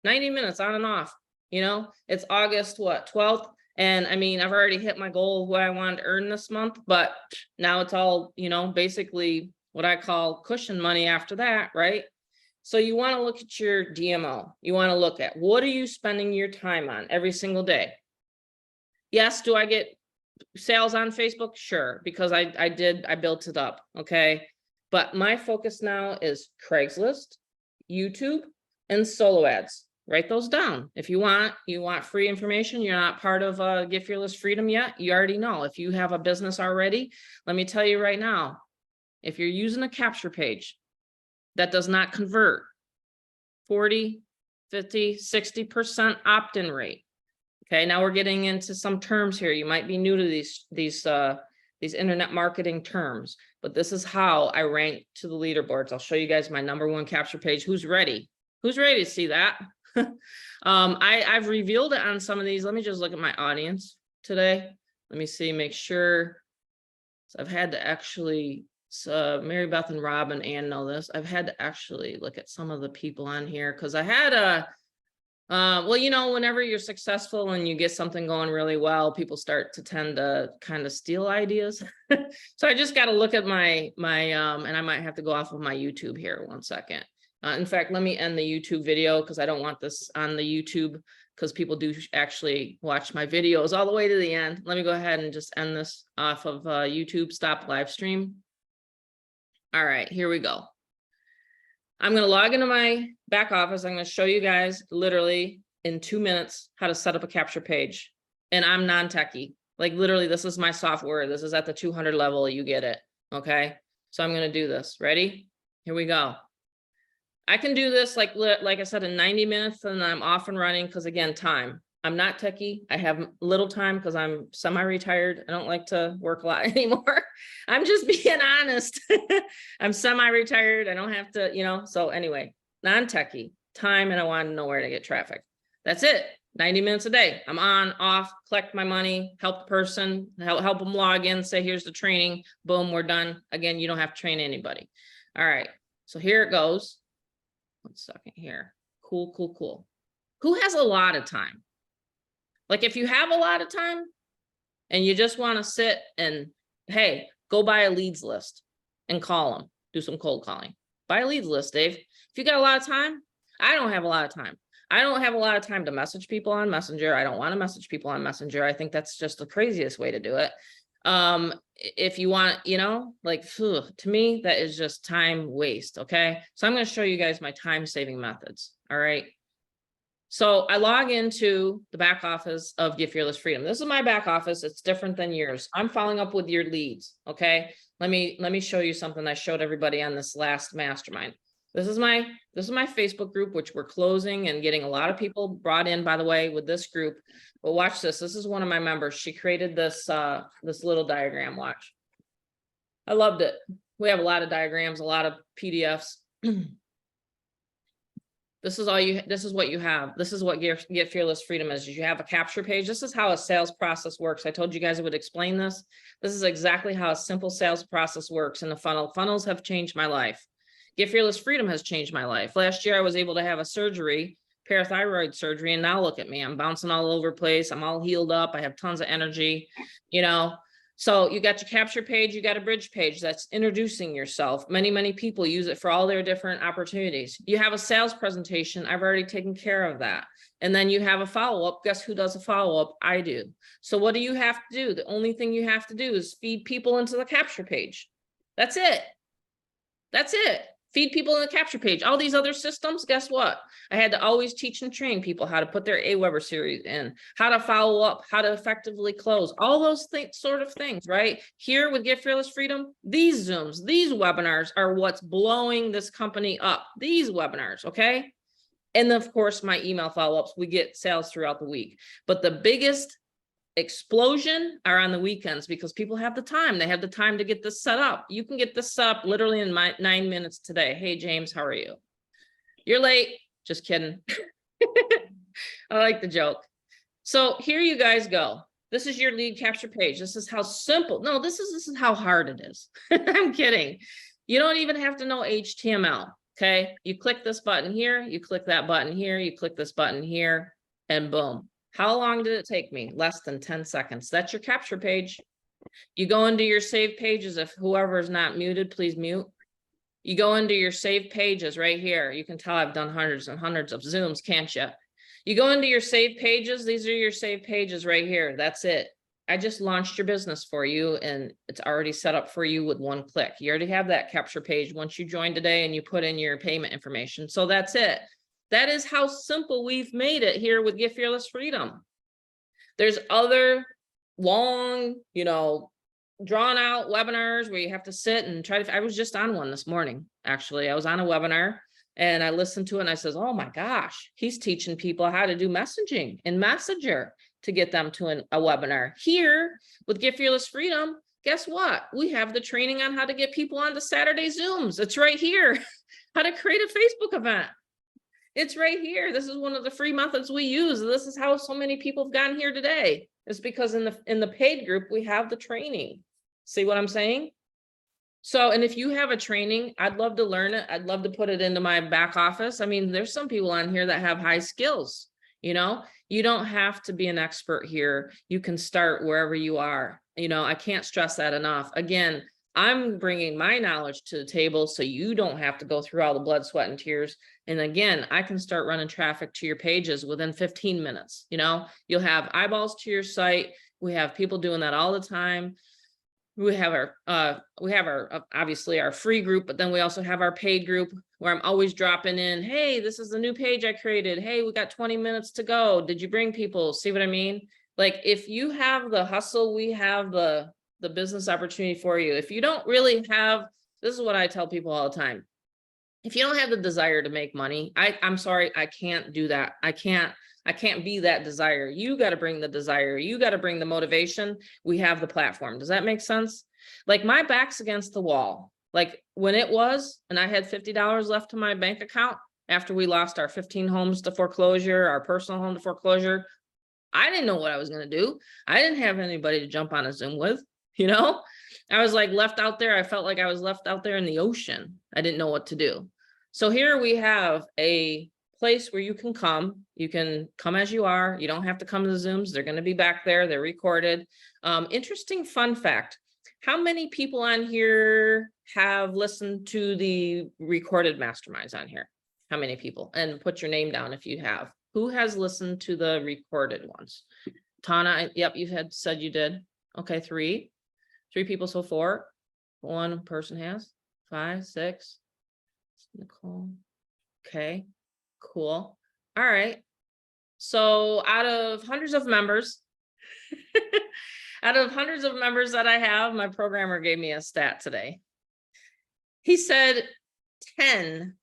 90 minutes on and off. You know, it's August, what, 12th? And I mean, I've already hit my goal of what I wanted to earn this month, but now it's all, you know, basically what I call cushion money after that, right? So you want to look at your DMO. You want to look at, what are you spending your time on every single day? Yes, do I get sales on Facebook? Sure, because I built it up, okay? But my focus now is Craigslist, YouTube, and solo ads. Write those down. If you want free information, you're not part of Get Fearless Freedom yet, you already know. If you have a business already, let me tell you right now, if you're using a capture page that does not convert, 40, 50, 60% opt-in rate. Okay, now we're getting into some terms here. You might be new to these internet marketing terms, but this is how I rank to the leaderboards. I'll show you guys my #1 capture page. Who's ready? Who's ready to see that? I've revealed it on some of these. Let me just look at my audience today. Let me see, make sure. So I've had to actually, Mary Beth and Rob and Ann know this. I've had to actually look at some of the people on here because I had well, you know, whenever you're successful and you get something going really well, people start to tend to kind of steal ideas. So I just got to look at my and I might have to go off of my YouTube here 1 second. In fact, let me end the YouTube video because I don't want this on the YouTube because people do actually watch my videos all the way to the end. Let me go ahead and just end this off of YouTube, stop live stream. All right, here we go. I'm going to log into my back office. I'm going to show you guys literally in 2 minutes how to set up a capture page. And I'm non-techie. Like literally, this is my software. This is at the 200 level. You get it. Okay. So I'm going to do this. Ready? Here we go. I can do this like I said, in 90 minutes and I'm off and running. Cause again, time. I'm not techie. I have little time because I'm semi-retired. I don't like to work a lot anymore. I'm just being honest. I'm semi-retired. I don't have to, so anyway, non-techie time. And I want to know where to get traffic. That's it. 90 minutes a day. I'm on, off, collect my money, help the person, help them log in, say, here's the training. Boom, we're done. Again, you don't have to train anybody. All right. So here it goes. 1 second here. Cool, cool, cool. Who has a lot of time? Like if you have a lot of time and you just want to sit and, hey, go buy a leads list and call them, do some cold calling. Buy a leads list, Dave. If you got a lot of time, I don't have a lot of time. I don't have a lot of time to message people on Messenger. I don't want to message people on Messenger. I think that's just the craziest way to do it. If you want, to me, that is just time waste. Okay. So I'm going to show you guys my time saving methods. All right. So I log into the back office of Get Fearless Freedom. This is my back office. It's different than yours. I'm following up with your leads. Okay. Let me show you something I showed everybody on this last mastermind. This is my Facebook group, which we're closing and getting a lot of people brought in, by the way, with this group. But watch this. This is one of my members. She created this, this little diagram. Watch. I loved it. We have a lot of diagrams, a lot of PDFs. This is what you have. This is what Get Fearless Freedom is. You have a capture page. This is how a sales process works. I told you guys I would explain this. This is exactly how a simple sales process works in the funnel. Funnels have changed my life. Get Fearless Freedom has changed my life. Last year, I was able to have a surgery, parathyroid surgery, and now look at me. I'm bouncing all over the place. I'm all healed up. I have tons of energy, So you got your capture page, you got a bridge page that's introducing yourself. Many, many people use it for all their different opportunities. You have a sales presentation. I've already taken care of that. And then you have a follow-up. Guess who does a follow-up? I do. So what do you have to do? The only thing you have to do is feed people into the capture page. That's it. That's it. Feed people in the capture page. All these other systems, guess what? I had to always teach and train people how to put their AWeber series in, how to follow up, how to effectively close, all those sort of things, right? Here with Get Fearless Freedom, these Zooms, these webinars are what's blowing this company up. These webinars, okay? And of course, my email follow-ups, we get sales throughout the week. But the biggest explosion are on the weekends because people have the time. They have the time to get this set up. You can get this set up literally in 9 minutes today. Hey, James, how are you? You're late. Just kidding. I like the joke. So here you guys go. This is your lead capture page. This is how simple. No, this is how hard it is. I'm kidding. You don't even have to know HTML. Okay. You click this button here. You click that button here. You click this button here and boom. How long did it take me? Less than 10 seconds. That's your capture page. You go into your saved pages. If whoever is not muted, please mute. You go into your saved pages right here. You can tell I've done hundreds and hundreds of Zooms, can't you? You go into your saved pages. These are your saved pages right here. That's it. I just launched your business for you and it's already set up for you with one click. You already have that capture page once you join today and you put in your payment information. So that's it. That is how simple we've made it here with Get Fearless Freedom. There's other long, drawn out webinars where you have to sit and try to, I was just on one this morning, actually. I was on a webinar and I listened to it and I says, oh my gosh, he's teaching people how to do messaging in Messenger to get them to a webinar. Here with Get Fearless Freedom, guess what? We have the training on how to get people onto Saturday Zooms. It's right here. How to create a Facebook event. It's right here. This is one of the free methods we use. This is how so many people have gotten here today. It's because in the paid group, we have the training. See what I'm saying? So, and if you have a training, I'd love to learn it. I'd love to put it into my back office. I mean, there's some people on here that have high skills. You don't have to be an expert here. You can start wherever you are. I can't stress that enough. Again, I'm bringing my knowledge to the table so you don't have to go through all the blood, sweat, and tears. And again, I can start running traffic to your pages within 15 minutes. You'll have eyeballs to your site. We have people doing that all the time. We have our obviously our free group, but then we also have our paid group where I'm always dropping in, hey, this is the new page I created. Hey, we got 20 minutes to go. Did you bring people? See what I mean? Like if you have the hustle, we have the business opportunity for you. If you don't really have, this is what I tell people all the time. If you don't have the desire to make money, I'm sorry, I can't do that. I can't be that desire. You got to bring the desire. You got to bring the motivation. We have the platform. Does that make sense? Like my back's against the wall. Like when it was, and I had $50 left in my bank account after we lost our 15 homes to foreclosure, our personal home to foreclosure, I didn't know what I was going to do. I didn't have anybody to jump on a Zoom with, you know? I was like left out there. I felt like I was left out there in the ocean. I didn't know what to do. So here we have a place where you can come as you are. You don't have to come to the Zooms. They're going to be back there. They're recorded. Interesting fun fact. How many people on here have listened to the recorded masterminds on here? How many people? And put your name down if you have. Who has listened to the recorded ones? Tana, yep, you had said you did. Okay, three people, so four. One person has. 5, 6. Nicole. Okay, cool. All right. So out of hundreds of members, that I have, my programmer gave me a stat today. He said 10%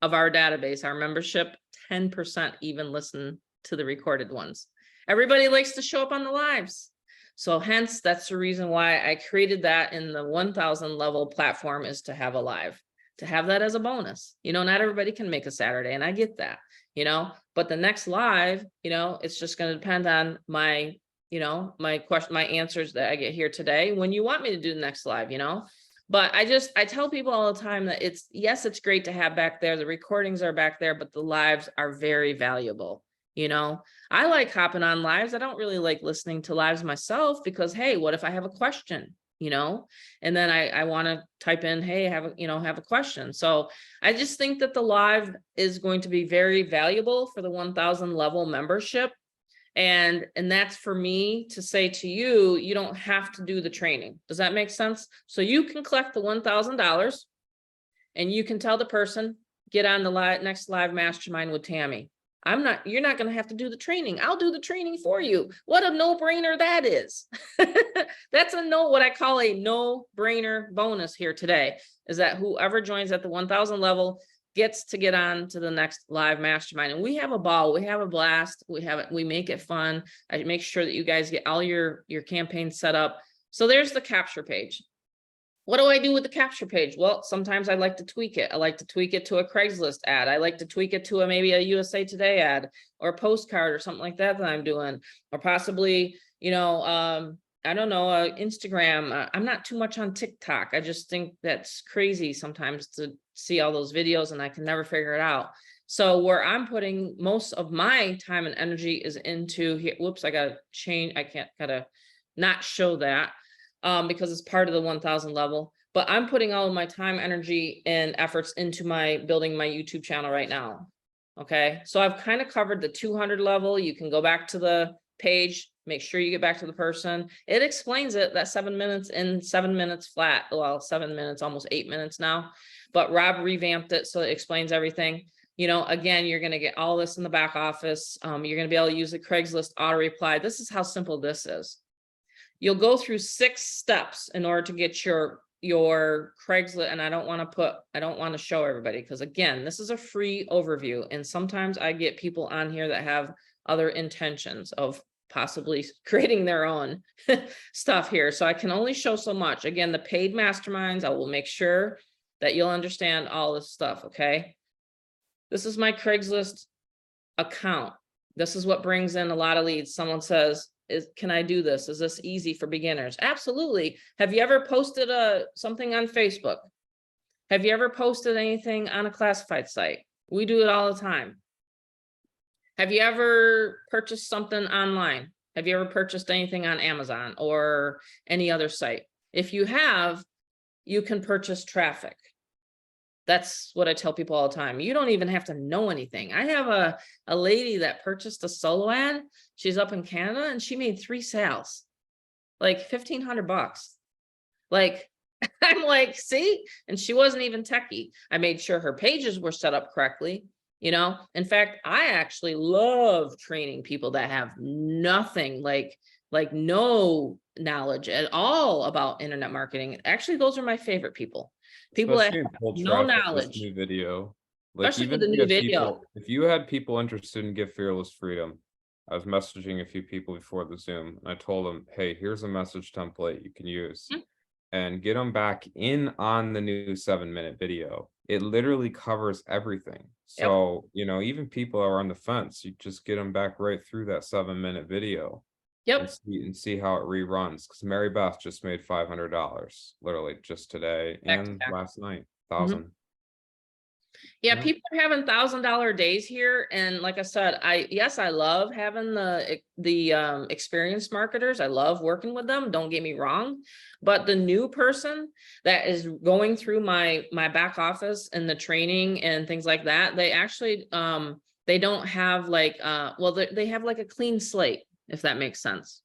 of our database, our membership, 10% even listen to the recorded ones. Everybody likes to show up on the lives. So hence, that's the reason why I created that in the 1000 level platform, is to have a live, to have that as a bonus. You know, not everybody can make a Saturday, and I get that, you know, but the next live, you know, it's just going to depend on my, you know, my answers that I get here today when you want me to do the next live, you know. But I tell people all the time that yes, it's great to have back there. The recordings are back there, but the lives are very valuable. You know, I like hopping on lives. I don't really like listening to lives myself because, hey, what if I have a question, you know, and then I want to type in, hey, have a question. So I just think that the live is going to be very valuable for the 1000 level membership. And that's for me to say to you, you don't have to do the training. Does that make sense? So you can collect the $1,000 and you can tell the person, get on the next live mastermind with Tammy. You're not going to have to do the training. I'll do the training for you. What a no-brainer that is. That's what I call a no-brainer bonus here today, is that whoever joins at the 1000 level gets to get on to the next live mastermind. And we have a ball, we have a blast, we make it fun. I make sure that you guys get all your campaigns set up. So there's the capture page. What do I do with the capture page? Well, sometimes I like to tweak it. I like to tweak it to a Craigslist ad. I like to tweak it to maybe a USA Today ad or a postcard or something like that I'm doing, or possibly, you know, I don't know, Instagram. I'm not too much on TikTok. I just think that's crazy sometimes to see all those videos and I can never figure it out. So where I'm putting most of my time and energy is into here. Whoops, I gotta change. Gotta not show that because it's part of the 1000 level. But I'm putting all of my time, energy, and efforts into building my YouTube channel right now. Okay, so I've kind of covered the 200 level. You can go back to the page, make sure you get back to the person. It explains it, that 7 minutes in 7 minutes flat. Well, 7 minutes, almost 8 minutes now, but Rob revamped it so it explains everything. You know, again, you're going to get all this in the back office. You're going to be able to use the Craigslist auto reply. This is how simple this is. You'll go through 6 steps in order to get your Craigslist. And I don't want to show everybody because, again, this is a free overview. And sometimes I get people on here that have other intentions of possibly creating their own stuff here. So I can only show so much. Again, the paid masterminds, I will make sure that you'll understand all this stuff. Okay. This is my Craigslist account. This is what brings in a lot of leads. Someone says, can I do this? Is this easy for beginners? Absolutely. Have you ever posted something on Facebook? Have you ever posted anything on a classified site? We do it all the time. Have you ever purchased something online? Have you ever purchased anything on Amazon or any other site? If you have, you can purchase traffic. That's what I tell people all the time. You don't even have to know anything. I have a lady that purchased a solo ad. She's up in Canada and she made 3 sales, like $1,500. Like, I'm like, see? And she wasn't even techie. I made sure her pages were set up correctly. You know, in fact, I actually love training people that have nothing, like no knowledge at all about internet marketing. Actually, those are my favorite people. People that Especially in have cold no traffic, this knowledge, new video. Like especially with even the if you new had video. people, if you had people interested in Get Fearless Freedom, I was messaging a few people before the Zoom and I told them, hey, here's a message template you can use and get them back in on the new 7-minute video. It literally covers everything. Yep. So, you know, even people who are on the fence, you just get them back right through that 7-minute video Yep. and see how it reruns. Because Mary Beth just made $500 literally just today Back to and back. last night, Mhm. 1,000. Yeah, Yeah. people are having $1,000 days here. And like I said, I love having the experienced marketers. I love working with them. Don't get me wrong. But the new person that is going through my back office and the training and things like that, they actually they don't have like well, they have like a clean slate, if that makes sense.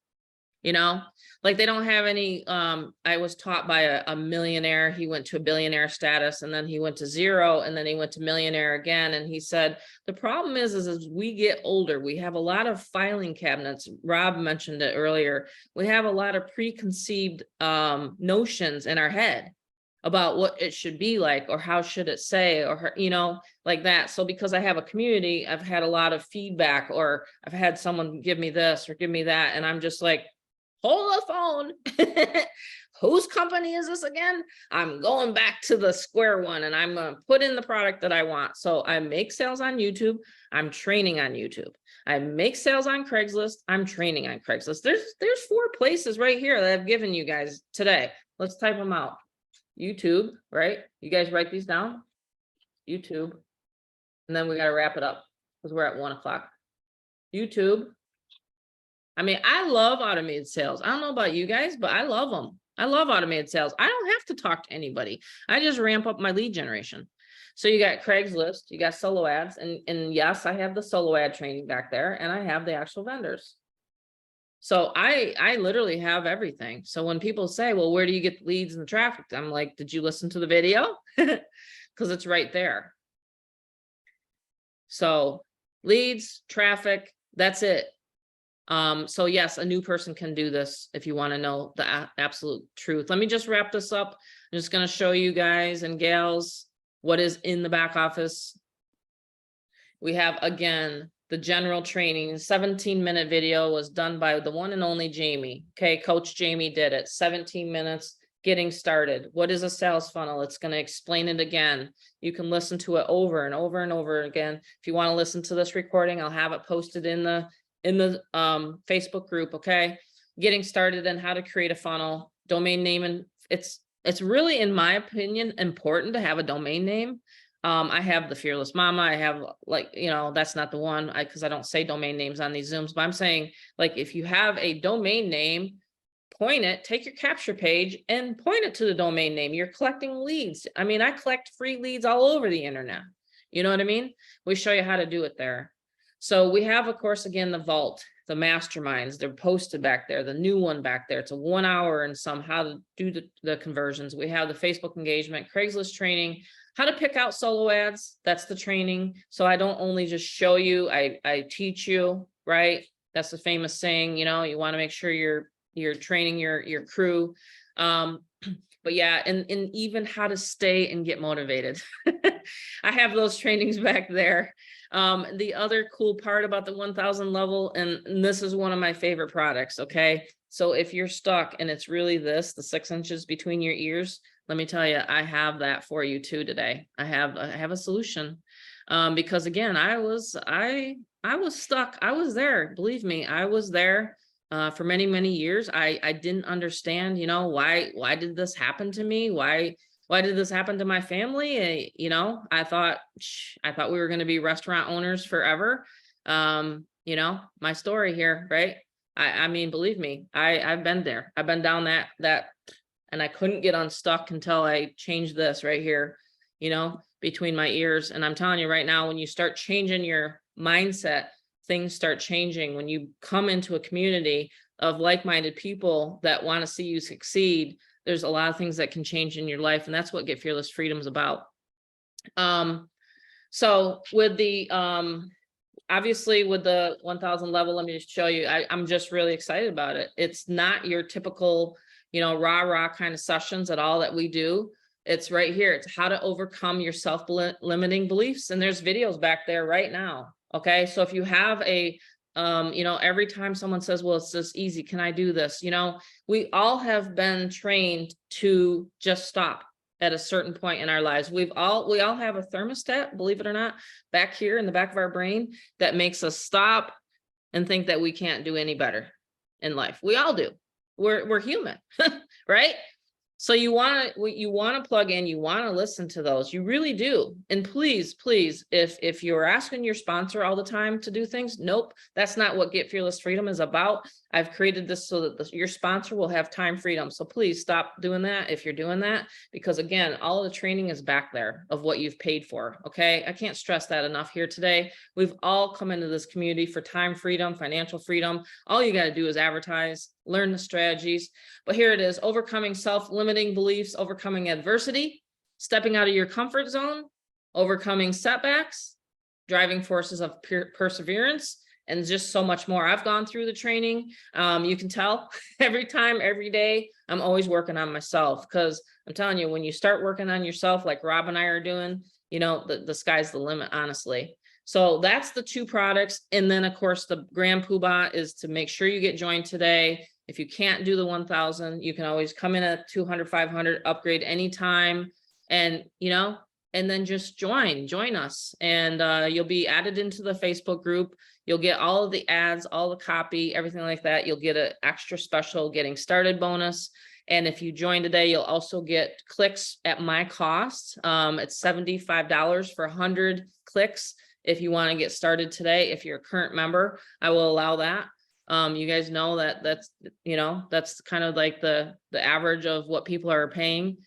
You know, like they don't have any, I was taught by a millionaire. He went to a billionaire status and then he went to zero and then he went to millionaire again. And he said, the problem is as we get older, we have a lot of filing cabinets. Rob mentioned it earlier. We have a lot of preconceived notions in our head about what it should be like, or how should it say, or, you know, like that. So because I have a community, I've had a lot of feedback, or I've had someone give me this or give me that. And I'm just like, hold the phone. Whose company is this again? I'm going back to the square one and I'm going to put in the product that I want. So I make sales on YouTube. I'm training on YouTube. I make sales on Craigslist. I'm training on Craigslist. There's 4 places right here that I've given you guys today. Let's type them out. YouTube, right? You guys write these down. YouTube. And then we got to wrap it up because we're at 1 o'clock. YouTube. I mean, I love automated sales. I don't know about you guys, but I love them. I love automated sales. I don't have to talk to anybody. I just ramp up my lead generation. So you got Craigslist, you got solo ads, and yes, I have the solo ad training back there, and I have the actual vendors. So I literally have everything. So when people say, well, where do you get the leads and the traffic? I'm like, did you listen to the video? Because it's right there. So leads, traffic, that's it. So yes, a new person can do this if you want to know the absolute truth. Let me just wrap this up. I'm just going to show you guys and gals what is in the back office. We have, again, the general training. 17-minute video was done by the one and only Jamie. Okay, Coach Jamie did it. 17 minutes getting started. What is a sales funnel? It's going to explain it again. You can listen to it over and over and over again. If you want to listen to this recording, I'll have it posted in the Facebook group. Okay, getting started and how to create a funnel, domain name, and it's really, in my opinion, important to have a domain name. I have the Fearless Mama. I have, like, you know, that's not the one because I don't say domain names on these Zooms, but I'm saying, like, if you have a domain name, point it, take your capture page and point it to the domain name. You're collecting leads. I mean, I collect free leads all over the internet. You know what I mean? We show you how to do it there. So we have, of course, again, the vault, the masterminds, they're posted back there, the new one back there. It's a 1 hour and some how to do the conversions. We have the Facebook engagement, Craigslist training, how to pick out solo ads. That's the training. So I don't only just show you, I teach you, right? That's the famous saying, you know, you want to make sure you're training your crew. But yeah, and even how to stay and get motivated. I have those trainings back there. The other cool part about the 1000 level, and this is one of my favorite products. Okay. So if you're stuck and it's really the 6 inches between your ears, let me tell you, I have that for you too today. I have a solution. Because again, I was stuck. I was there. Believe me, I was there. For many, many years. I didn't understand, you know, why did this happen to me? Why did this happen to my family? You know, I thought we were going to be restaurant owners forever. You know, my story here, right? I mean, believe me, I've been there. I've been down that, and I couldn't get unstuck until I changed this right here, you know, between my ears. And I'm telling you right now, when you start changing your mindset, things start changing. When you come into a community of like-minded people that want to see you succeed, there's a lot of things that can change in your life. And that's what Get Fearless Freedom is about. So with the, obviously with the 1000 level, let me just show you, I'm just really excited about it. It's not your typical, you know, rah kind of sessions at all that we do. It's right here. It's how to overcome your self-limiting beliefs. And there's videos back there right now. Okay. So if you have a, you know, every time someone says, well, it's just easy, can I do this? You know, we all have been trained to just stop at a certain point in our lives. We all have a thermostat, believe it or not, back here in the back of our brain that makes us stop and think that we can't do any better in life. We all do. We're human, right? So you want to plug in, you want to listen to those. You really do. And please, if you're asking your sponsor all the time to do things, nope, that's not what Get Fearless Freedom is about. I've created this so that your sponsor will have time freedom. So please stop doing that if you're doing that, because again, all of the training is back there of what you've paid for. Okay. I can't stress that enough here today. We've all come into this community for time freedom, financial freedom. All you got to do is advertise, learn the strategies. But here it is: overcoming self-limiting beliefs, overcoming adversity, stepping out of your comfort zone, overcoming setbacks, driving forces of perseverance, and just so much more. I've gone through the training. You can tell every time, every day, I'm always working on myself, because I'm telling you, when you start working on yourself, like Rob and I are doing, you know, the sky's the limit, honestly. So that's the 2 products. And then of course, the grand poobah is to make sure you get joined today. If you can't do the 1000, you can always come in at 200, 500, upgrade anytime, and, you know, and then just join us, and you'll be added into the Facebook group. You'll get all of the ads, all the copy, everything like that. You'll get an extra special getting started bonus. And if you join today, you'll also get clicks at my cost. It's $75 for 100 clicks. If you want to get started today, if you're a current member, I will allow that. You guys know that that's kind of like the average of what people are paying.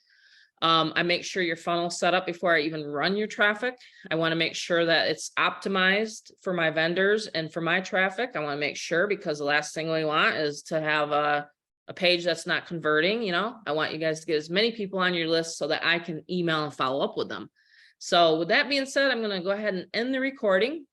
I make sure your funnel's set up before I even run your traffic. I want to make sure that it's optimized for my vendors and for my traffic. I want to make sure, because the last thing we want is to have a page that's not converting. You know, I want you guys to get as many people on your list so that I can email and follow up with them. So with that being said, I'm going to go ahead and end the recording.